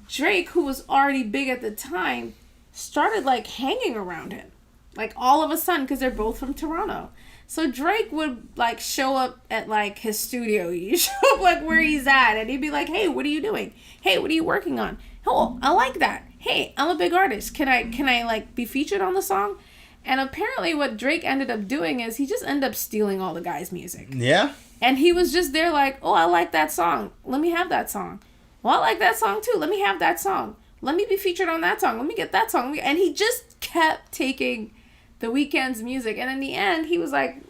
Drake, who was already big at the time, started like hanging around him, like all of a sudden, because they're both from Toronto. So Drake would like show up at like his studio. He'd show up like where he's at, and he'd be like, "Hey, what are you doing? Hey, what are you working on? Oh, I like that. Hey, I'm a big artist. Can I like be featured on the song?" And apparently, what Drake ended up doing is he just ended up stealing all the guys' music. Yeah. And he was just there like, "Oh, I like that song. Let me have that song. Well, I like that song too. Let me have that song. Let me be featured on that song. Let me get that song." And he just kept taking The Weeknd's music. And in the end, he was like,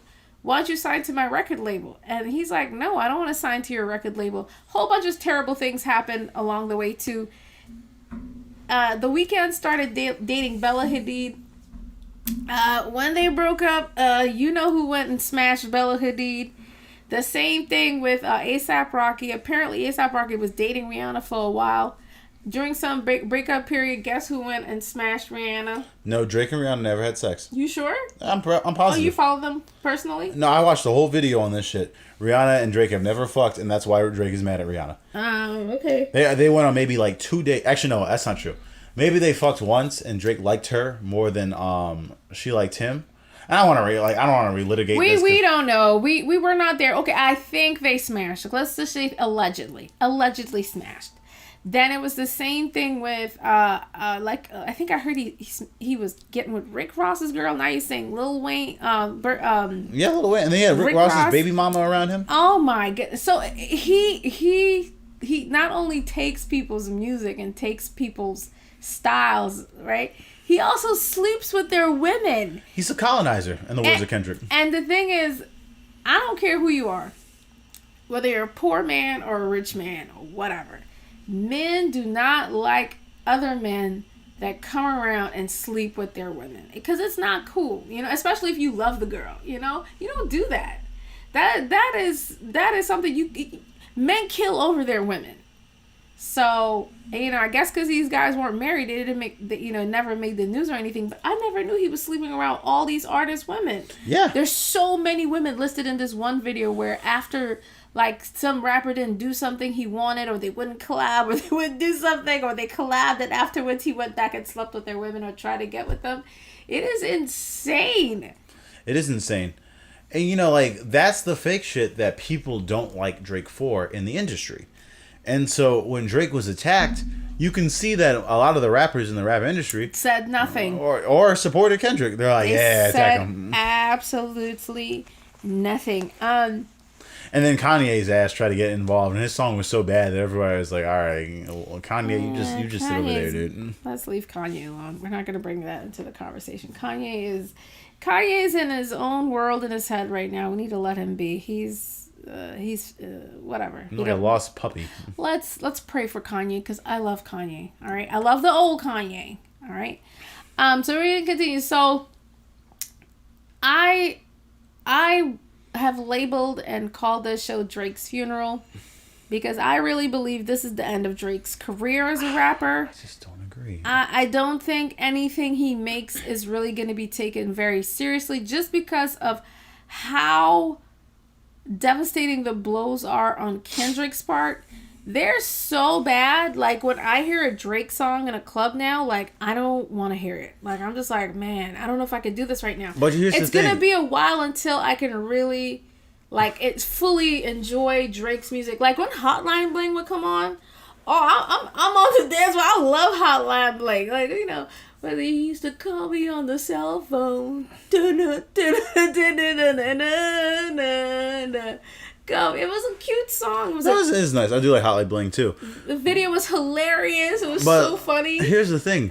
"Why don't you sign to my record label?" And he's like, "No, I don't want to sign to your record label." Whole bunch of terrible things happened along the way too. The Weeknd started dating Bella Hadid. When they broke up, you know who went and smashed Bella Hadid. The same thing with A$AP Rocky. Apparently, A$AP Rocky was dating Rihanna for a while. During some breakup period, guess who went and smashed Rihanna? No, Drake and Rihanna never had sex. You sure? I'm positive. Oh, you follow them personally? No, I watched the whole video on this shit. Rihanna and Drake have never fucked, and that's why Drake is mad at Rihanna. Okay. They went on maybe like 2 days. Actually, no, that's not true. Maybe they fucked once, and Drake liked her more than she liked him. I don't want to relitigate this. We don't know. We were not there. Okay, I think they smashed. Let's just say allegedly smashed. Then it was the same thing with I think I heard he was getting with Rick Ross's girl. Now you're saying Lil Wayne. Yeah, Lil Wayne, and then he had Rick Ross's baby mama around him. Oh my god! So he not only takes people's music and takes people's styles, right? He also sleeps with their women. He's a colonizer, in the words of Kendrick. And the thing is, I don't care who you are, whether you're a poor man or a rich man or whatever. Men do not like other men that come around and sleep with their women, because it's not cool, especially if you love the girl, you don't do that. That is something men kill over their women. So, I guess because these guys weren't married, they didn't make never made the news or anything, but I never knew he was sleeping around all these artists' women. Yeah. There's so many women listed in this one video where after like some rapper didn't do something he wanted, or they wouldn't collab, or they wouldn't do something, or they collabed and afterwards he went back and slept with their women or tried to get with them. It is insane. It is insane. And that's the fake shit that people don't like Drake for in the industry. And so when Drake was attacked, you can see that a lot of the rappers in the rap industry said nothing or supported Kendrick. They're like, attack him. Absolutely nothing. And then Kanye's ass tried to get involved, and his song was so bad that everybody was like, "All right, well, Kanye, you just sit over there, dude." Let's leave Kanye alone. We're not going to bring that into the conversation. Kanye's in his own world in his head right now. We need to let him be. He's whatever. Like a lost puppy. Let's pray for Kanye because I love Kanye. All right, I love the old Kanye. All right. So we're gonna continue. So I have labeled and called this show Drake's funeral because I really believe this is the end of Drake's career as a rapper. I just don't agree. I don't think anything he makes is really going to be taken very seriously just because of how devastating the blows are on Kendrick's part. They're so bad. Like, when I hear a Drake song in a club now, like, I don't want to hear it. Like, I'm just like, man, I don't know if I could do this right now. But here's it's the thing. going to be a while until I can really, like, it's fully enjoy Drake's music. Like, when Hotline Bling would come on, I'm on the dance floor. I love Hotline Bling. Like, you know, whether he used to call me on the cell phone. Go. It was a cute song. It was nice. I do like Hotline Bling too. The video was hilarious. It was But so funny. Here's the thing.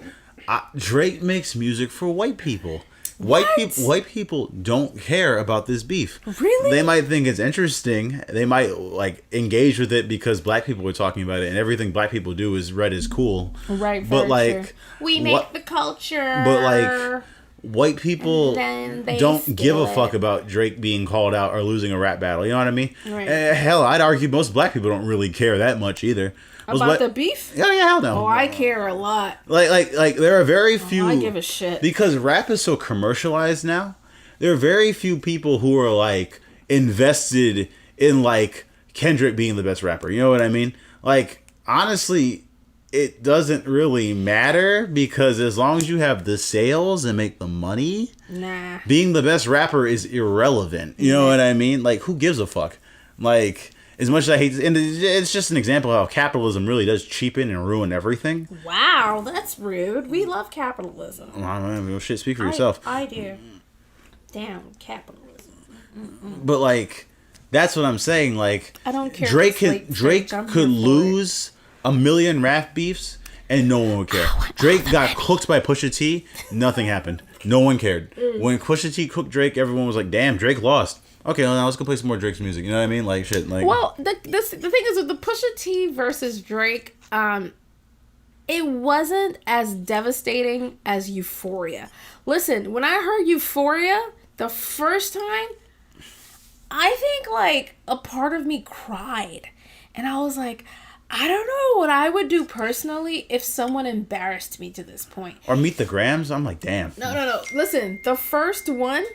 Drake makes music for white people. What? White people don't care about this beef. Really? They might think it's interesting. They might like engage with it because black people are talking about it, and everything black people do is read as cool. Right. But very like, true. We make the culture. But like, white people then they don't give a steal fuck it. about Drake being called out or losing a rap battle. You know what I mean? Right. Hell, I'd argue most black people don't really care that much either. About the beef? Yeah, hell no. Oh, I care a lot. Like there are very few. I give a shit. Because rap is so commercialized now. There are very few people who are like invested in like Kendrick being the best rapper. You know what I mean? Like, honestly, it doesn't really matter because as long as you have the sales and make the money, Nah. being the best rapper is irrelevant. You know what I mean? Like, who gives a fuck? Like, as much as I hate this, and it's just an example of how capitalism really does cheapen and ruin everything. Wow, that's rude. We love capitalism. I don't know, shit, speak for yourself. I do. Damn, capitalism. But like, that's what I'm saying. Like, I don't care. Drake if it's late Drake stage, I'm could here for lose a million rap beefs and no one would care. Drake got cooked by Pusha T. Nothing happened. No one cared. When Pusha T cooked Drake, everyone was like, "Damn, Drake lost." Okay, well, now let's go play some more Drake's music. You know what I mean? Like, shit. Like, Well, the thing is with the Pusha T versus Drake, it wasn't as devastating as Euphoria. Listen, when I heard Euphoria the first time, I think like a part of me cried, and I was like, I don't know what I would do personally if someone embarrassed me to this point. or Meet the Grams. I'm like, damn. No. Listen, the first one.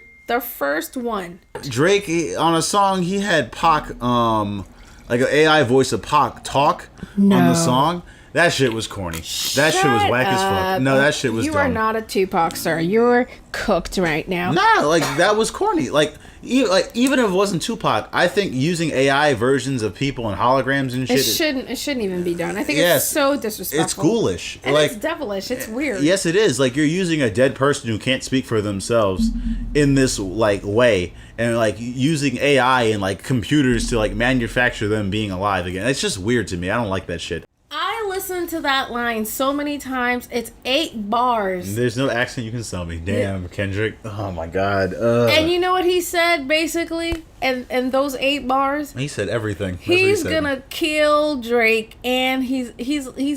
Drake on a song he had Pac like an AI voice of Pac talk on the song. That shit was corny. That shit was whack as fuck. No, that shit was You dumb. are not a Tupac, sir. You're cooked right now. Nah, like that was corny. Like even if it wasn't Tupac, I think using AI versions of people and holograms and shit. It shouldn't even be done. I think Yes. it's so disrespectful. It's ghoulish. And like it's devilish. It's weird. yes, it is. Like you're using a dead person who can't speak for themselves in this like way, and like using AI and like computers to like manufacture them being alive again. It's just weird to me. I don't like that shit. I listened to that line so many times. It's 8 bars. There's no accent you can sell me. Damn, Kendrick. Oh my god. And you know what he said basically? And those 8 bars? He said everything. That's what he He's said. gonna kill Drake, and he's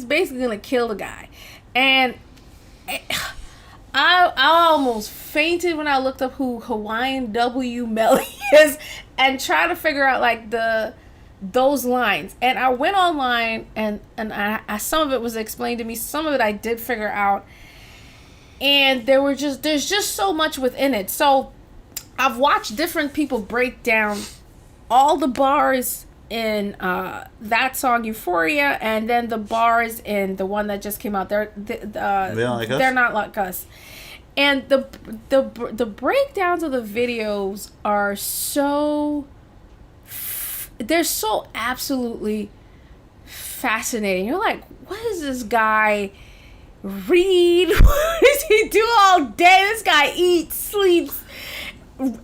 basically gonna kill the guy. And I almost fainted when I looked up who Hawaiian W. Melly is and tried to figure out like those lines. And I went online and I some of it was explained to me, some of it I did figure out. And there's just so much within it. So I've watched different people break down all the bars in that song Euphoria, and then the bars in the one that just came out. They don't like us? They're not like us. And the breakdowns of the videos are so they're so absolutely fascinating. You're like, what does this guy read? What does he do all day? This guy eats, sleeps,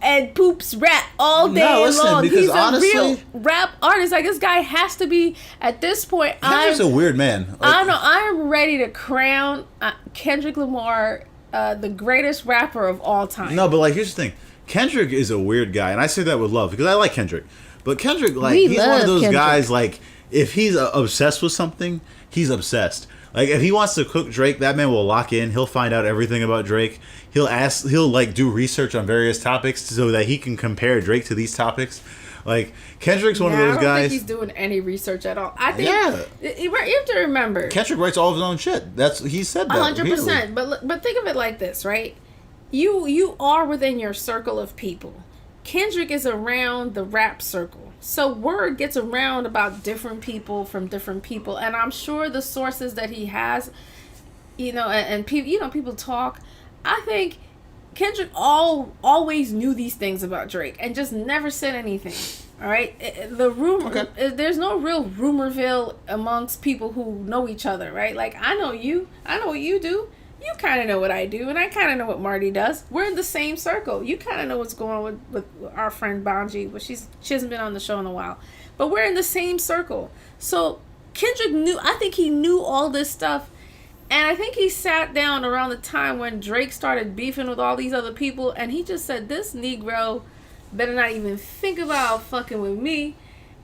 and poops rap all day long. Because he's honestly, a real rap artist. Like, this guy has to be, at this point, Kendrick's a weird man. Like, I know, I'm ready to crown Kendrick Lamar the greatest rapper of all time. No, but like, here's the thing. Kendrick is a weird guy, and I say that with love because I like Kendrick. But Kendrick, like, We he's one love of those Kendrick. guys, like, if he's obsessed with something, he's obsessed. Like, if he wants to cook Drake, that man will lock in. He'll find out everything about Drake. He'll like do research on various topics so that he can compare Drake to these topics. Like, Kendrick's one of those I don't guys. think he's doing any research at all. I think Yeah. you have to remember. Kendrick writes all of his own shit. He said that 100%. But think of it like this, right? You are within your circle of people. Kendrick is around the rap circle, so word gets around about different people from different people, and I'm sure the sources that he has, and people, people talk. I think Kendrick always knew these things about Drake and just never said anything. All right, the rumor. There's no real rumorville amongst people who know each other, right? Like, I know you. I know what you do. You kind of know what I do, and I kind of know what Marty does. We're in the same circle. You kind of know what's going on with our friend Bonji, but she hasn't been on the show in a while. But we're in the same circle. So Kendrick knew. I think he knew all this stuff, and I think he sat down around the time when Drake started beefing with all these other people, and he just said, "This Negro better not even think about fucking with me."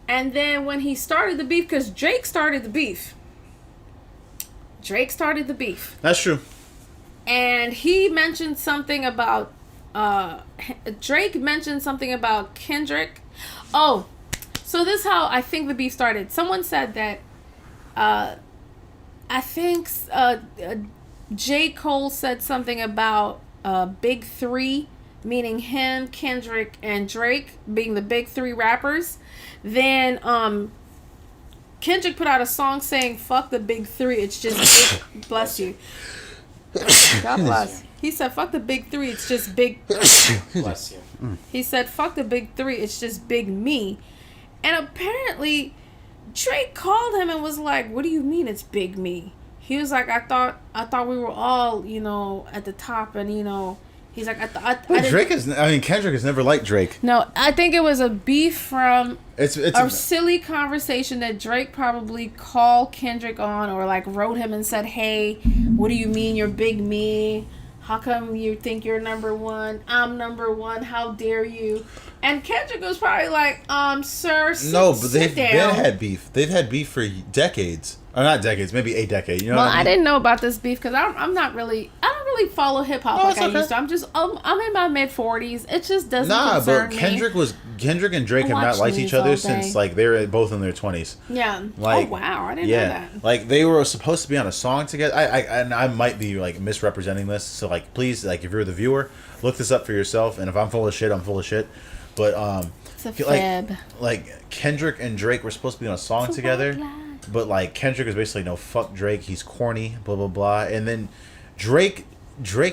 And then when he started the beef, because Drake started the beef. That's true. And he mentioned something about Drake mentioned something about Kendrick. Oh, so this is how I think the beef started. Someone said that I think J. Cole said something about Big Three, meaning him, Kendrick, and Drake being the big three rappers. Then Kendrick put out a song saying "fuck the big three, it's just big." Bless you. God bless. He said, "Fuck the big three, it's just big." Bless you. He said, "Fuck the big three, it's just big me." And apparently, Drake called him and was like, "What do you mean it's big me?" He was like, I thought we were all, at the top, and he's like, Kendrick has never liked Drake. No, I think it was a beef from It's a silly conversation that Drake probably called Kendrick on, or like wrote him and said, "Hey, what do you mean you're big me? How come you think you're number one? I'm number one. How dare you?" And Kendrick was probably like, "Sir, sit down." had beef. They've had beef for decades. Or not decades, maybe a decade. You know Well, what I mean? didn't know about this beef because I don't really follow hip hop like I used to. I'm in my mid-40s. It just doesn't concern me. Kendrick and Drake have not liked each other since like they were both in their 20s. Yeah. Like, oh wow, I didn't know that. Like they were supposed to be on a song together. I might be like misrepresenting this. So like please, like if you're the viewer, look this up for yourself. And if I'm full of shit, I'm full of shit. But It's a fib. like Kendrick and Drake were supposed to be on a song together. But like Kendrick is basically no, fuck Drake, he's corny, blah blah blah. And then Drake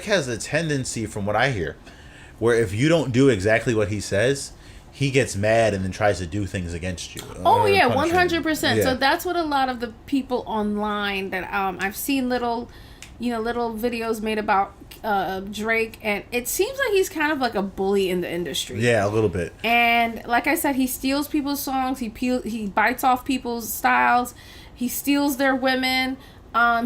has a tendency, from what I hear, where if you don't do exactly what he says, he gets mad and then tries to do things against you. Oh yeah, punish you. 100%. Yeah. So that's what a lot of the people online that I've seen little videos made about Drake, and it seems like he's kind of like a bully in the industry. Yeah, a little bit. And like I said, he steals people's songs. He bites off people's styles. He steals their women.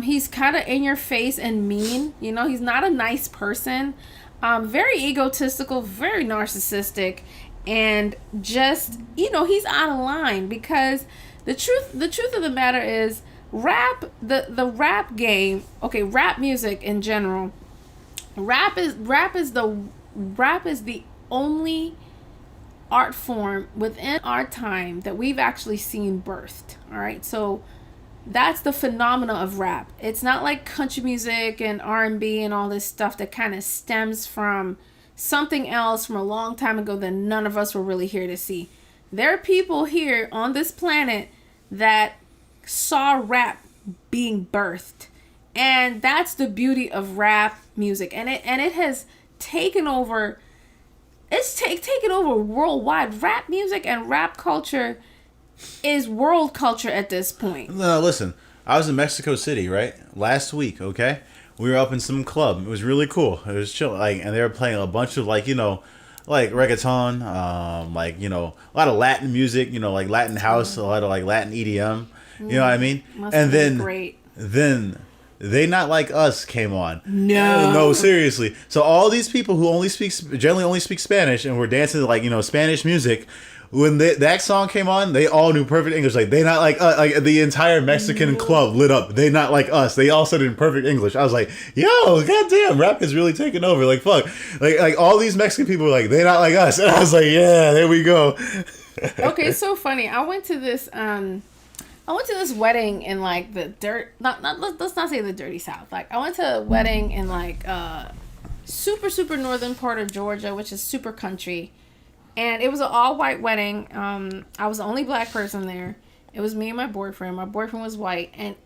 He's kind of in your face and mean. He's not a nice person. Very egotistical, very narcissistic, and just he's out of line because the truth of the matter is rap the rap game. Okay, rap music in general. Rap is the only art form within our time that we've actually seen birthed. All right, so that's the phenomena of rap. It's not like country music and R&B and all this stuff that kind of stems from something else from a long time ago that none of us were really here to see. There are people here on this planet that saw rap being birthed. And that's the beauty of rap music. And it has taken over. It's taken over worldwide. Rap music and rap culture is world culture at this point. No, listen. I was in Mexico City, right? Last week, okay? We were up in some club. It was really cool. It was chill. And they were playing a bunch of like reggaeton, a lot of Latin music, like Latin house, a lot of like Latin EDM. You know what I mean? Must be great. Then They Not Like Us came on. No. Seriously. So all these people who generally only speak Spanish and were dancing to, like, Spanish music, when that song came on, they all knew perfect English. Like, They Not Like Us. Like, the entire Mexican club lit up. They Not Like Us. They all said it in perfect English. I was like, yo, goddamn, rap is really taking over. Like, fuck. Like all these Mexican people were like, They Not Like Us. And I was like, yeah, there we go. Okay, it's so funny. I went to this wedding in, like, the let's not say the dirty South. Like, I went to a wedding in, like, super, super northern part of Georgia, which is super country. And it was an all-white wedding. I was the only black person there. It was me and my boyfriend. My boyfriend was white. And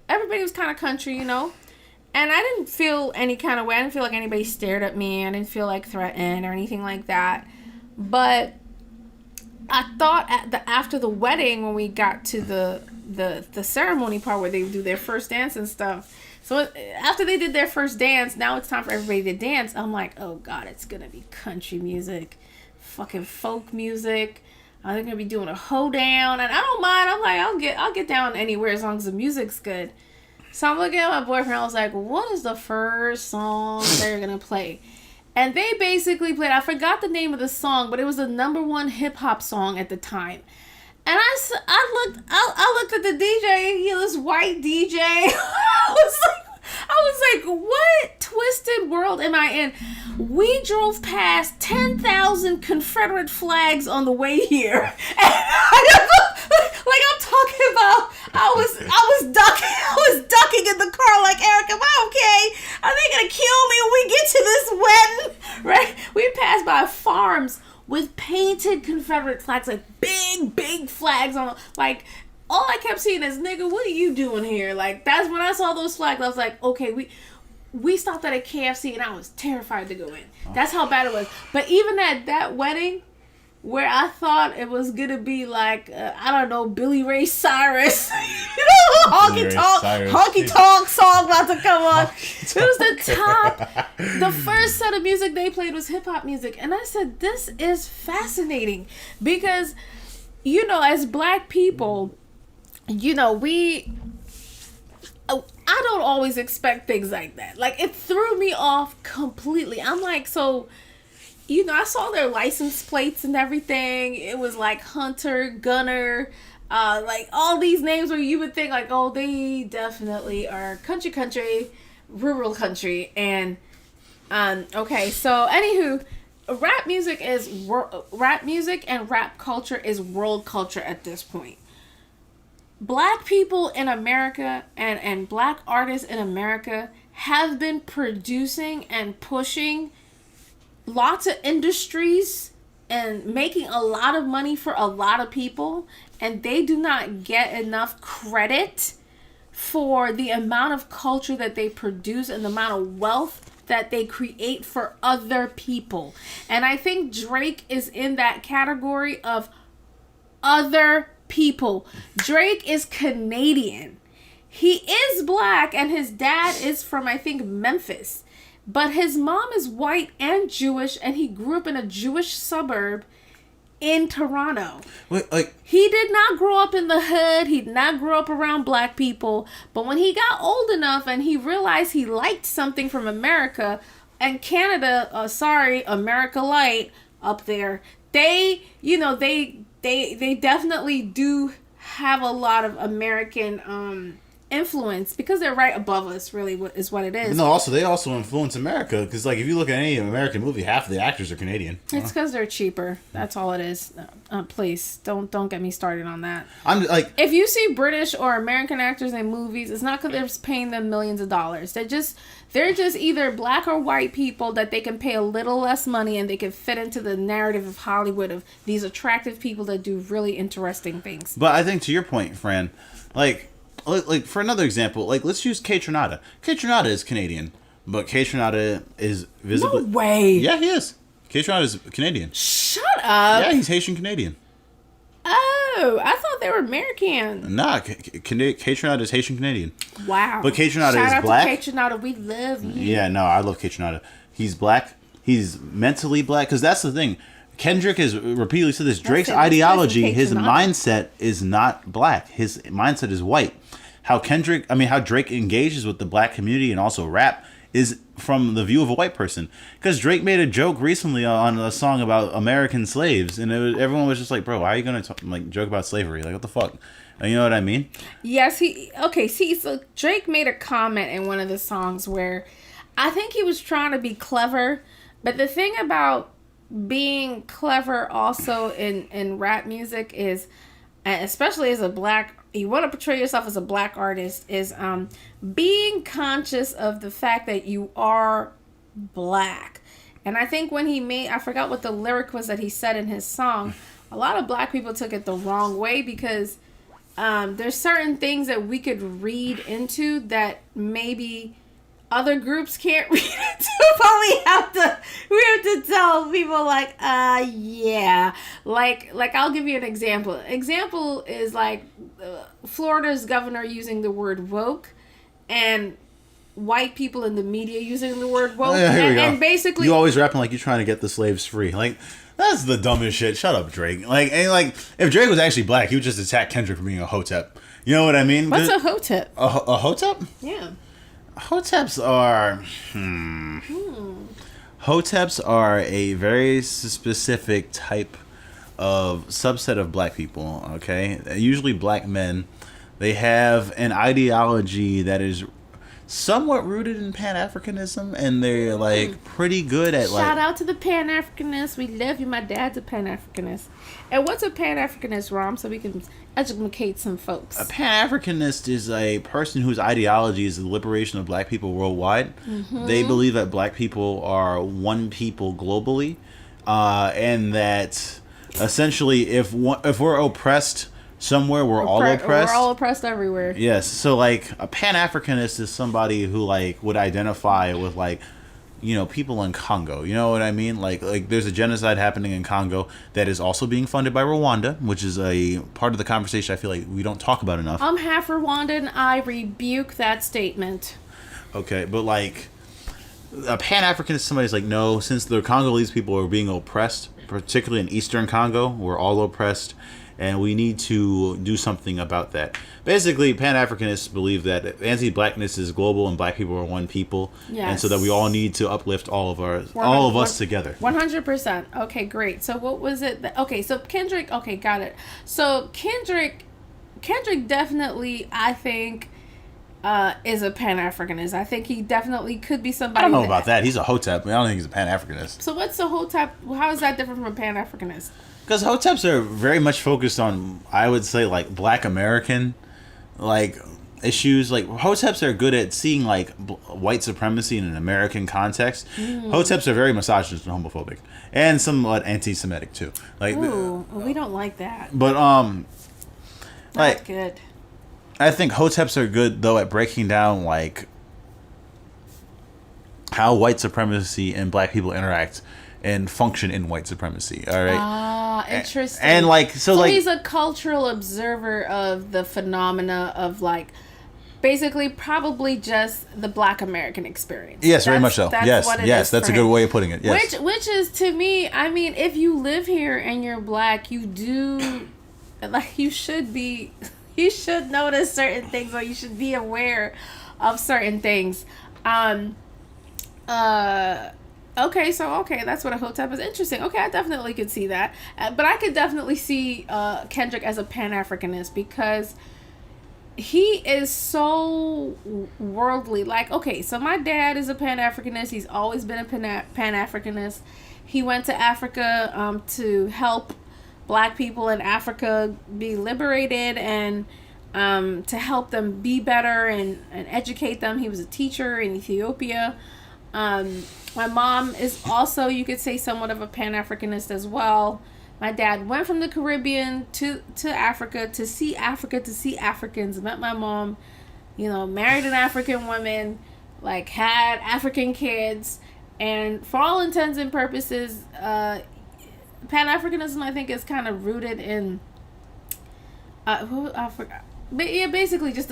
everybody was kind of country, And I didn't feel any kind of way. I didn't feel like anybody stared at me. I didn't feel, like, threatened or anything like that. But I thought after the wedding, when we got to the ceremony part where they do their first dance and stuff. So after they did their first dance, now it's time for everybody to dance. I'm like, oh God, it's going to be country music. Fucking folk music. They're gonna be doing a hoedown, and I don't mind. I'm like, I'll get down anywhere as long as the music's good. So I'm looking at my boyfriend. I was like, what is the first song they're gonna play? And they basically played. I forgot the name of the song, but it was the #1 hip hop song at the time. And I looked at the DJ. This white DJ. I was like, what twisted world am I in? We drove past 10,000 Confederate flags on the way here. And I'm talking about, I was ducking in the car like, Eric, am I okay? Are they going to kill me when we get to this wedding? Right? We passed by farms with painted Confederate flags, like big flags on, like, all I kept seeing is, nigga, what are you doing here? Like, that's when I saw those flags. I was like, okay, we stopped at a KFC and I was terrified to go in. That's how bad it was. But even at that wedding, where I thought it was gonna be like, I don't know, Billy Ray Cyrus, honky tonk song about to come on. It was the top. The first set of music they played was hip hop music, and I said, this is fascinating because, as black people, I don't always expect things like that. Like, it threw me off completely. I'm like, so, I saw their license plates and everything. It was like Hunter, Gunner, like all these names where you would think like, oh, they definitely are country, rural country. And, okay, so anywho, rap music and rap culture is world culture at this point. Black people in America and black artists in America have been producing and pushing lots of industries and making a lot of money for a lot of people, and they do not get enough credit for the amount of culture that they produce and the amount of wealth that they create for other people. And I think Drake is in that category of other people. Drake is Canadian. He is black and his dad is from, I think, Memphis. But his mom is white and Jewish, and he grew up in a Jewish suburb in Toronto. Wait, like, he did not grow up in the hood. He did not grow up around black people. But when he got old enough and he realized he liked something from America, and Canada, America Light up there, they definitely do have a lot of American influence because they're right above us, really, is what it is. No, they also influence America because, like, if you look at any American movie, half of the actors are Canadian. It's because they're cheaper. That's all it is. Please don't get me started on that. I'm like, if you see British or American actors in movies, it's not because they're paying them millions of dollars. They're just either black or white people that they can pay a little less money and they can fit into the narrative of Hollywood of these attractive people that do really interesting things. But I think to your point, Fran, like for another example, like, let's use Kay Tronada. Kay Tronada is Canadian, but Kay Tronada is visibly... No way! Yeah, he is. Kay Tronada is Canadian. Shut up! Yeah, he's Haitian Canadian. Oh, I thought they were American. Nah, Kay Tronada is Haitian Canadian. Wow. But Kay Tronada Shout is out black. To Kay Tronada, we love you. Yeah, no, I love Kay Tronada. He's black. He's mentally black, because that's the thing. Kendrick has repeatedly said this. Drake's ideology, his mindset is not black. His mindset is white. how Drake engages with the black community and also rap is from the view of a white person. Because Drake made a joke recently on a song about American slaves, and everyone was just like, "Bro, why are you gonna joke about slavery? Like, what the fuck?" You know what I mean? Yes, so Drake made a comment in one of the songs where I think he was trying to be clever, but the thing about being clever also in rap music is, especially as a black, you want to portray yourself as a black artist, is being conscious of the fact that you are black. And I think when I forgot what the lyric was that he said in his song, a lot of black people took it the wrong way because there's certain things that we could read into that maybe other groups can't read into, but we have to tell people yeah, like I'll give you an example. Example is like Florida's governor using the word woke, and white people in the media using the word woke, and basically you always rapping like you're trying to get the slaves free. Like, that's the dumbest shit. Shut up, Drake. Like if Drake was actually black, he would just attack Kendrick for being a hotep. You know what I mean? What's a hotep? A hotep? Yeah. Hoteps are Hoteps are a very specific type of subset of black people, okay? Usually black men. They have an ideology that is somewhat rooted in Pan-Africanism, and they're like pretty good at Shout out to the Pan-Africanists. We love you. My dad's a Pan-Africanist. And what's a Pan-Africanist, Rom, so we can educate some folks? A Pan-Africanist is a person whose ideology is the liberation of black people worldwide. Mm-hmm. They believe that black people are one people globally, and that essentially if we're oppressed somewhere, we're all oppressed. We're all oppressed everywhere. Yes. So like a Pan-Africanist is somebody who like would identify with like, you know, people in Congo. You know what I mean? Like there's a genocide happening in Congo that is also being funded by Rwanda, which is a part of the conversation I feel like we don't talk about enough. I'm half Rwandan and I rebuke that statement. Okay, but like a Pan-Africanist, somebody's like, no, since the Congolese people are being oppressed, particularly in Eastern Congo, we're all oppressed, and we need to do something about that. Basically, Pan-Africanists believe that anti-blackness is global and black people are one people, and so that we all need to uplift all of us together. 100%. Okay, great. So what was it? Okay, so Kendrick. Okay, got it. So Kendrick definitely, I think, is a Pan-Africanist. I think he definitely could be somebody. I don't know about that. He's a hotep, but I don't think he's a Pan-Africanist. So what's a hotep? How is that different from a Pan-Africanist? Because hoteps are very much focused on, I would say, like black American, like issues. Like hoteps are good at seeing like white supremacy in an American context. Hoteps are very misogynist and homophobic, and somewhat anti-Semitic too. Like, ooh, we don't like that. But Not good. I think hoteps are good though at breaking down like how white supremacy and black people interact and function in white supremacy. All right. Ah, interesting. And like so like he's a cultural observer of the phenomena of like basically probably just the black American experience. Yes, very much so. Yes, that's a good way of putting it. Yes. Which is to me, I mean, if you live here and you're black, you do like you should notice certain things, or you should be aware of certain things. Okay, that's what a hotep is. Interesting. Okay, I definitely could see that. But I could definitely see Kendrick as a Pan-Africanist because he is so worldly. Like, okay, so my dad is a Pan-Africanist. He's always been a Pan-Africanist. He went to Africa to help black people in Africa be liberated and to help them be better and educate them. He was a teacher in Ethiopia. My mom is also, you could say, somewhat of a Pan-Africanist as well. My dad went from the Caribbean to Africa to see Africans, met my mom, married an African woman, like had African kids, and for all intents and purposes, Pan-Africanism, I think, is kind of rooted in, I forgot, but yeah, basically just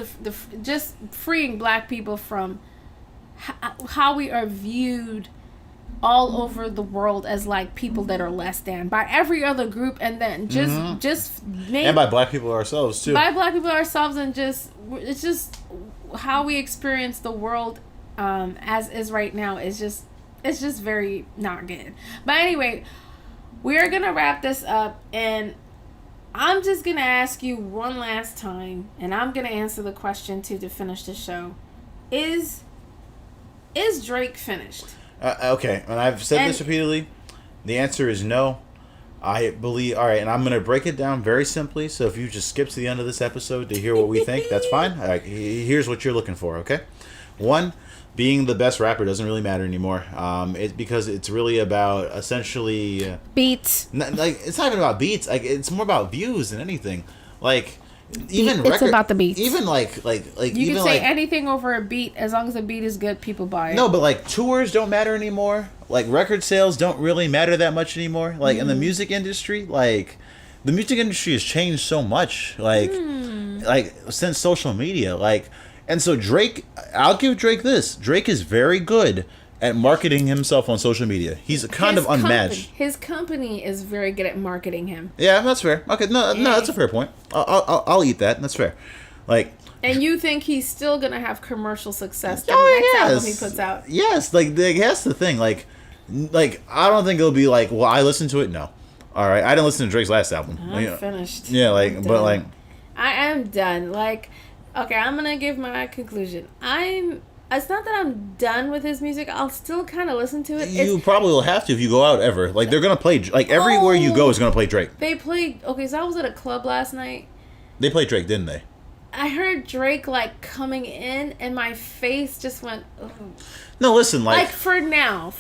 just freeing black people from how we are viewed all over the world as like people that are less than by every other group, and then just and by black people ourselves too. By black people ourselves, and just it's just how we experience the world as is right now is just it's just very not good. But anyway, we are gonna wrap this up, and I'm just gonna ask you one last time, and I'm gonna answer the question too to finish the show. Is Drake finished? Okay, and I've said this repeatedly. The answer is no. I believe. All right, and I'm gonna break it down very simply. So if you just skip to the end of this episode to hear what we think, that's fine. All right, here's what you're looking for. Okay, one, being the best rapper doesn't really matter anymore. It's because it's really about essentially Beats. like it's not even about beats. Like it's more about views than anything. Like even it's about the beats. Even like you even can say like, anything over a beat as long as the beat is good, people buy it. no, but like tours don't matter anymore. Like record sales don't really matter that much anymore. Like in the music industry, like the music industry has changed so much. Like since social media, like, and so Drake, I'll give Drake this. Drake is very good at marketing himself on social media. He's kind of unmatched. His company is very good at marketing him. Yeah, that's fair. Okay, no, that's a fair point. I'll eat that. That's fair. Like, and you think he's still gonna have commercial success the next album he puts out? Yes, like that's the thing. Like I don't think it'll be like, well, I listened to it. No, all right, I didn't listen to Drake's last album. I'm finished. Yeah, like, but like, I am done. Like, okay, I'm gonna give my conclusion. It's not that I'm done with his music. I'll still kind of listen to it. You probably will have to if you go out ever. Like they're gonna play like everywhere you go is gonna play Drake. They played. Okay, so I was at a club last night. They played Drake, didn't they? I heard Drake like coming in, and my face just went. Ugh. No, listen, like for now,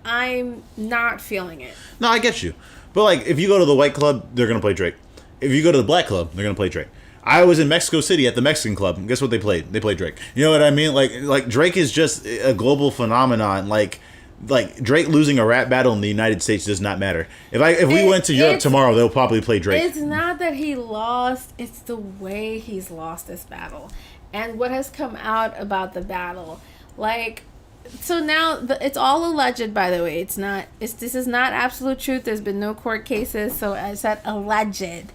I'm not feeling it. No, I get you, but like if you go to the white club, they're gonna play Drake. If you go to the black club, they're gonna play Drake. I was in Mexico City at the Mexican club. And guess what they played? They played Drake. You know what I mean? Like Drake is just a global phenomenon. Like Drake losing a rap battle in the United States does not matter. If we went to Europe tomorrow, they'll probably play Drake. It's not that he lost. It's the way he's lost this battle. And what has come out about the battle. Like, so now it's all alleged, by the way. This is not absolute truth. There's been no court cases. So I said alleged.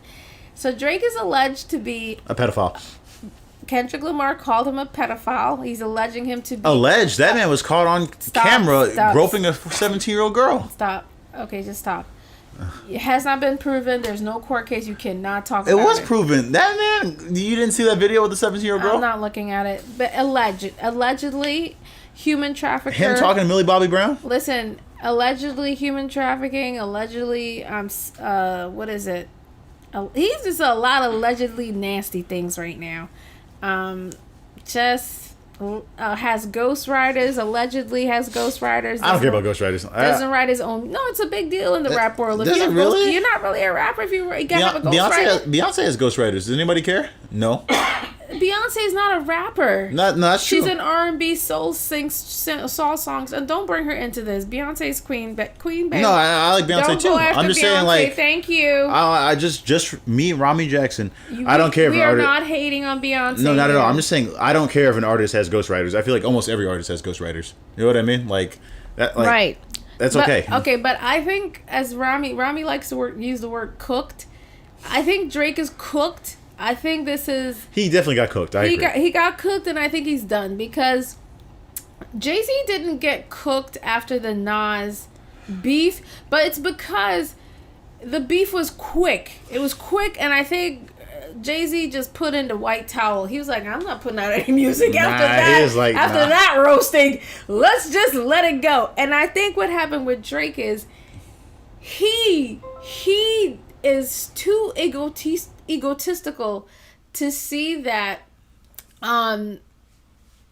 So Drake is alleged to be a pedophile. Kendrick Lamar called him a pedophile. He's alleging him to be... Alleged? That man was caught on camera groping a 17-year-old girl. Stop. Okay, just stop. It has not been proven. There's no court case. You cannot talk about it. It was proven. That man... You didn't see that video with the 17-year-old girl? I'm not looking at it. But allegedly, human trafficker... Him talking to Millie Bobby Brown? Listen, allegedly human trafficking, allegedly... what is it? He's just a lot of allegedly nasty things right now. Has ghostwriters, allegedly has ghostwriters. I don't care about ghostwriters. Doesn't write his own. No, it's a big deal in the rap world. Does it really? You're not really a rapper if you gotta have a ghostwriter. Beyonce has ghostwriters. Does anybody care? No. Beyonce's not a rapper. No, that's true. She's an R&B soul songs, and don't bring her into this. Beyonce's queen, baby. No, I like Beyonce don't too. Go after I'm just Beyonce. saying, like, thank you. I just me, Rami Jackson. I don't care if we an are artist. not hating on Beyonce. No, not at all. I'm just saying I don't care if an artist has ghostwriters. I feel like almost every artist has ghostwriters. You know what I mean? Like that. Like, right. That's okay. Okay, but I think as Rami likes to use the word cooked. I think Drake is cooked. I think this is... He definitely got cooked. I agree. He got cooked, and I think he's done. Because Jay-Z didn't get cooked after the Nas beef. But it's because the beef was quick. It was quick, and I think Jay-Z just put in the white towel. He was like, I'm not putting out any music after that. That roasting, let's just let it go. And I think what happened with Drake is he is too egotistical to see that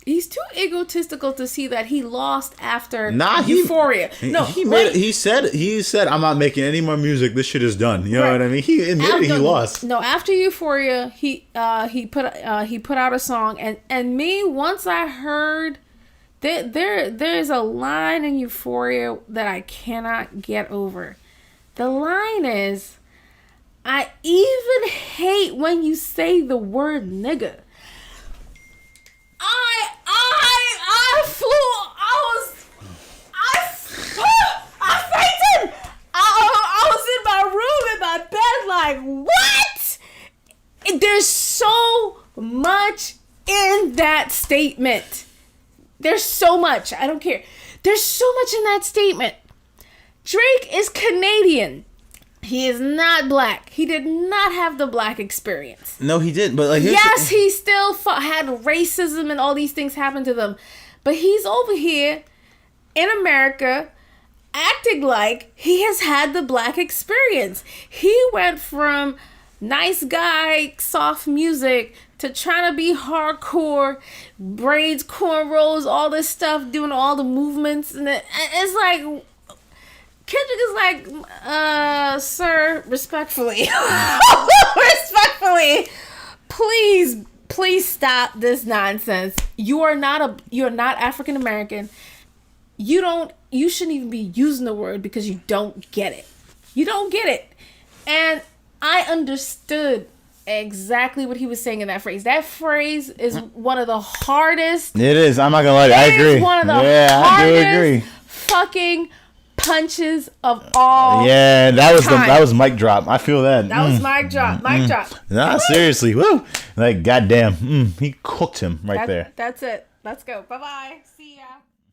he's too egotistical to see that he lost after Euphoria. He said I'm not making any more music. This shit is done. You know what I mean? He admitted he lost. No, after Euphoria, he put out a song, and me, once I heard there's a line in Euphoria that I cannot get over. The line is, I even hate when you say the word nigga. I like, what? There's so much in that statement. There's so much. I don't care. There's so much in that statement. Drake is Canadian. He is not black. He did not have the black experience. No, he didn't. But like, yes, he still had racism and all these things happen to them. But he's over here in America acting like he has had the black experience. He went from nice guy, soft music to trying to be hardcore, braids, cornrows, all this stuff, doing all the movements. And it's like... Kendrick is like, sir, respectfully, please stop this nonsense. You're not African American. You shouldn't even be using the word because you don't get it. You don't get it. And I understood exactly what he was saying in that phrase. That phrase is one of the hardest. It is. I'm not gonna lie. I agree. It's one of the I do agree. Fucking punches of all. Yeah, that was mic drop. I feel that. That was mic drop. Mic drop. Nah, seriously. Woo. Like, goddamn. He cooked him right there. That's it. Let's go. Bye-bye. See ya.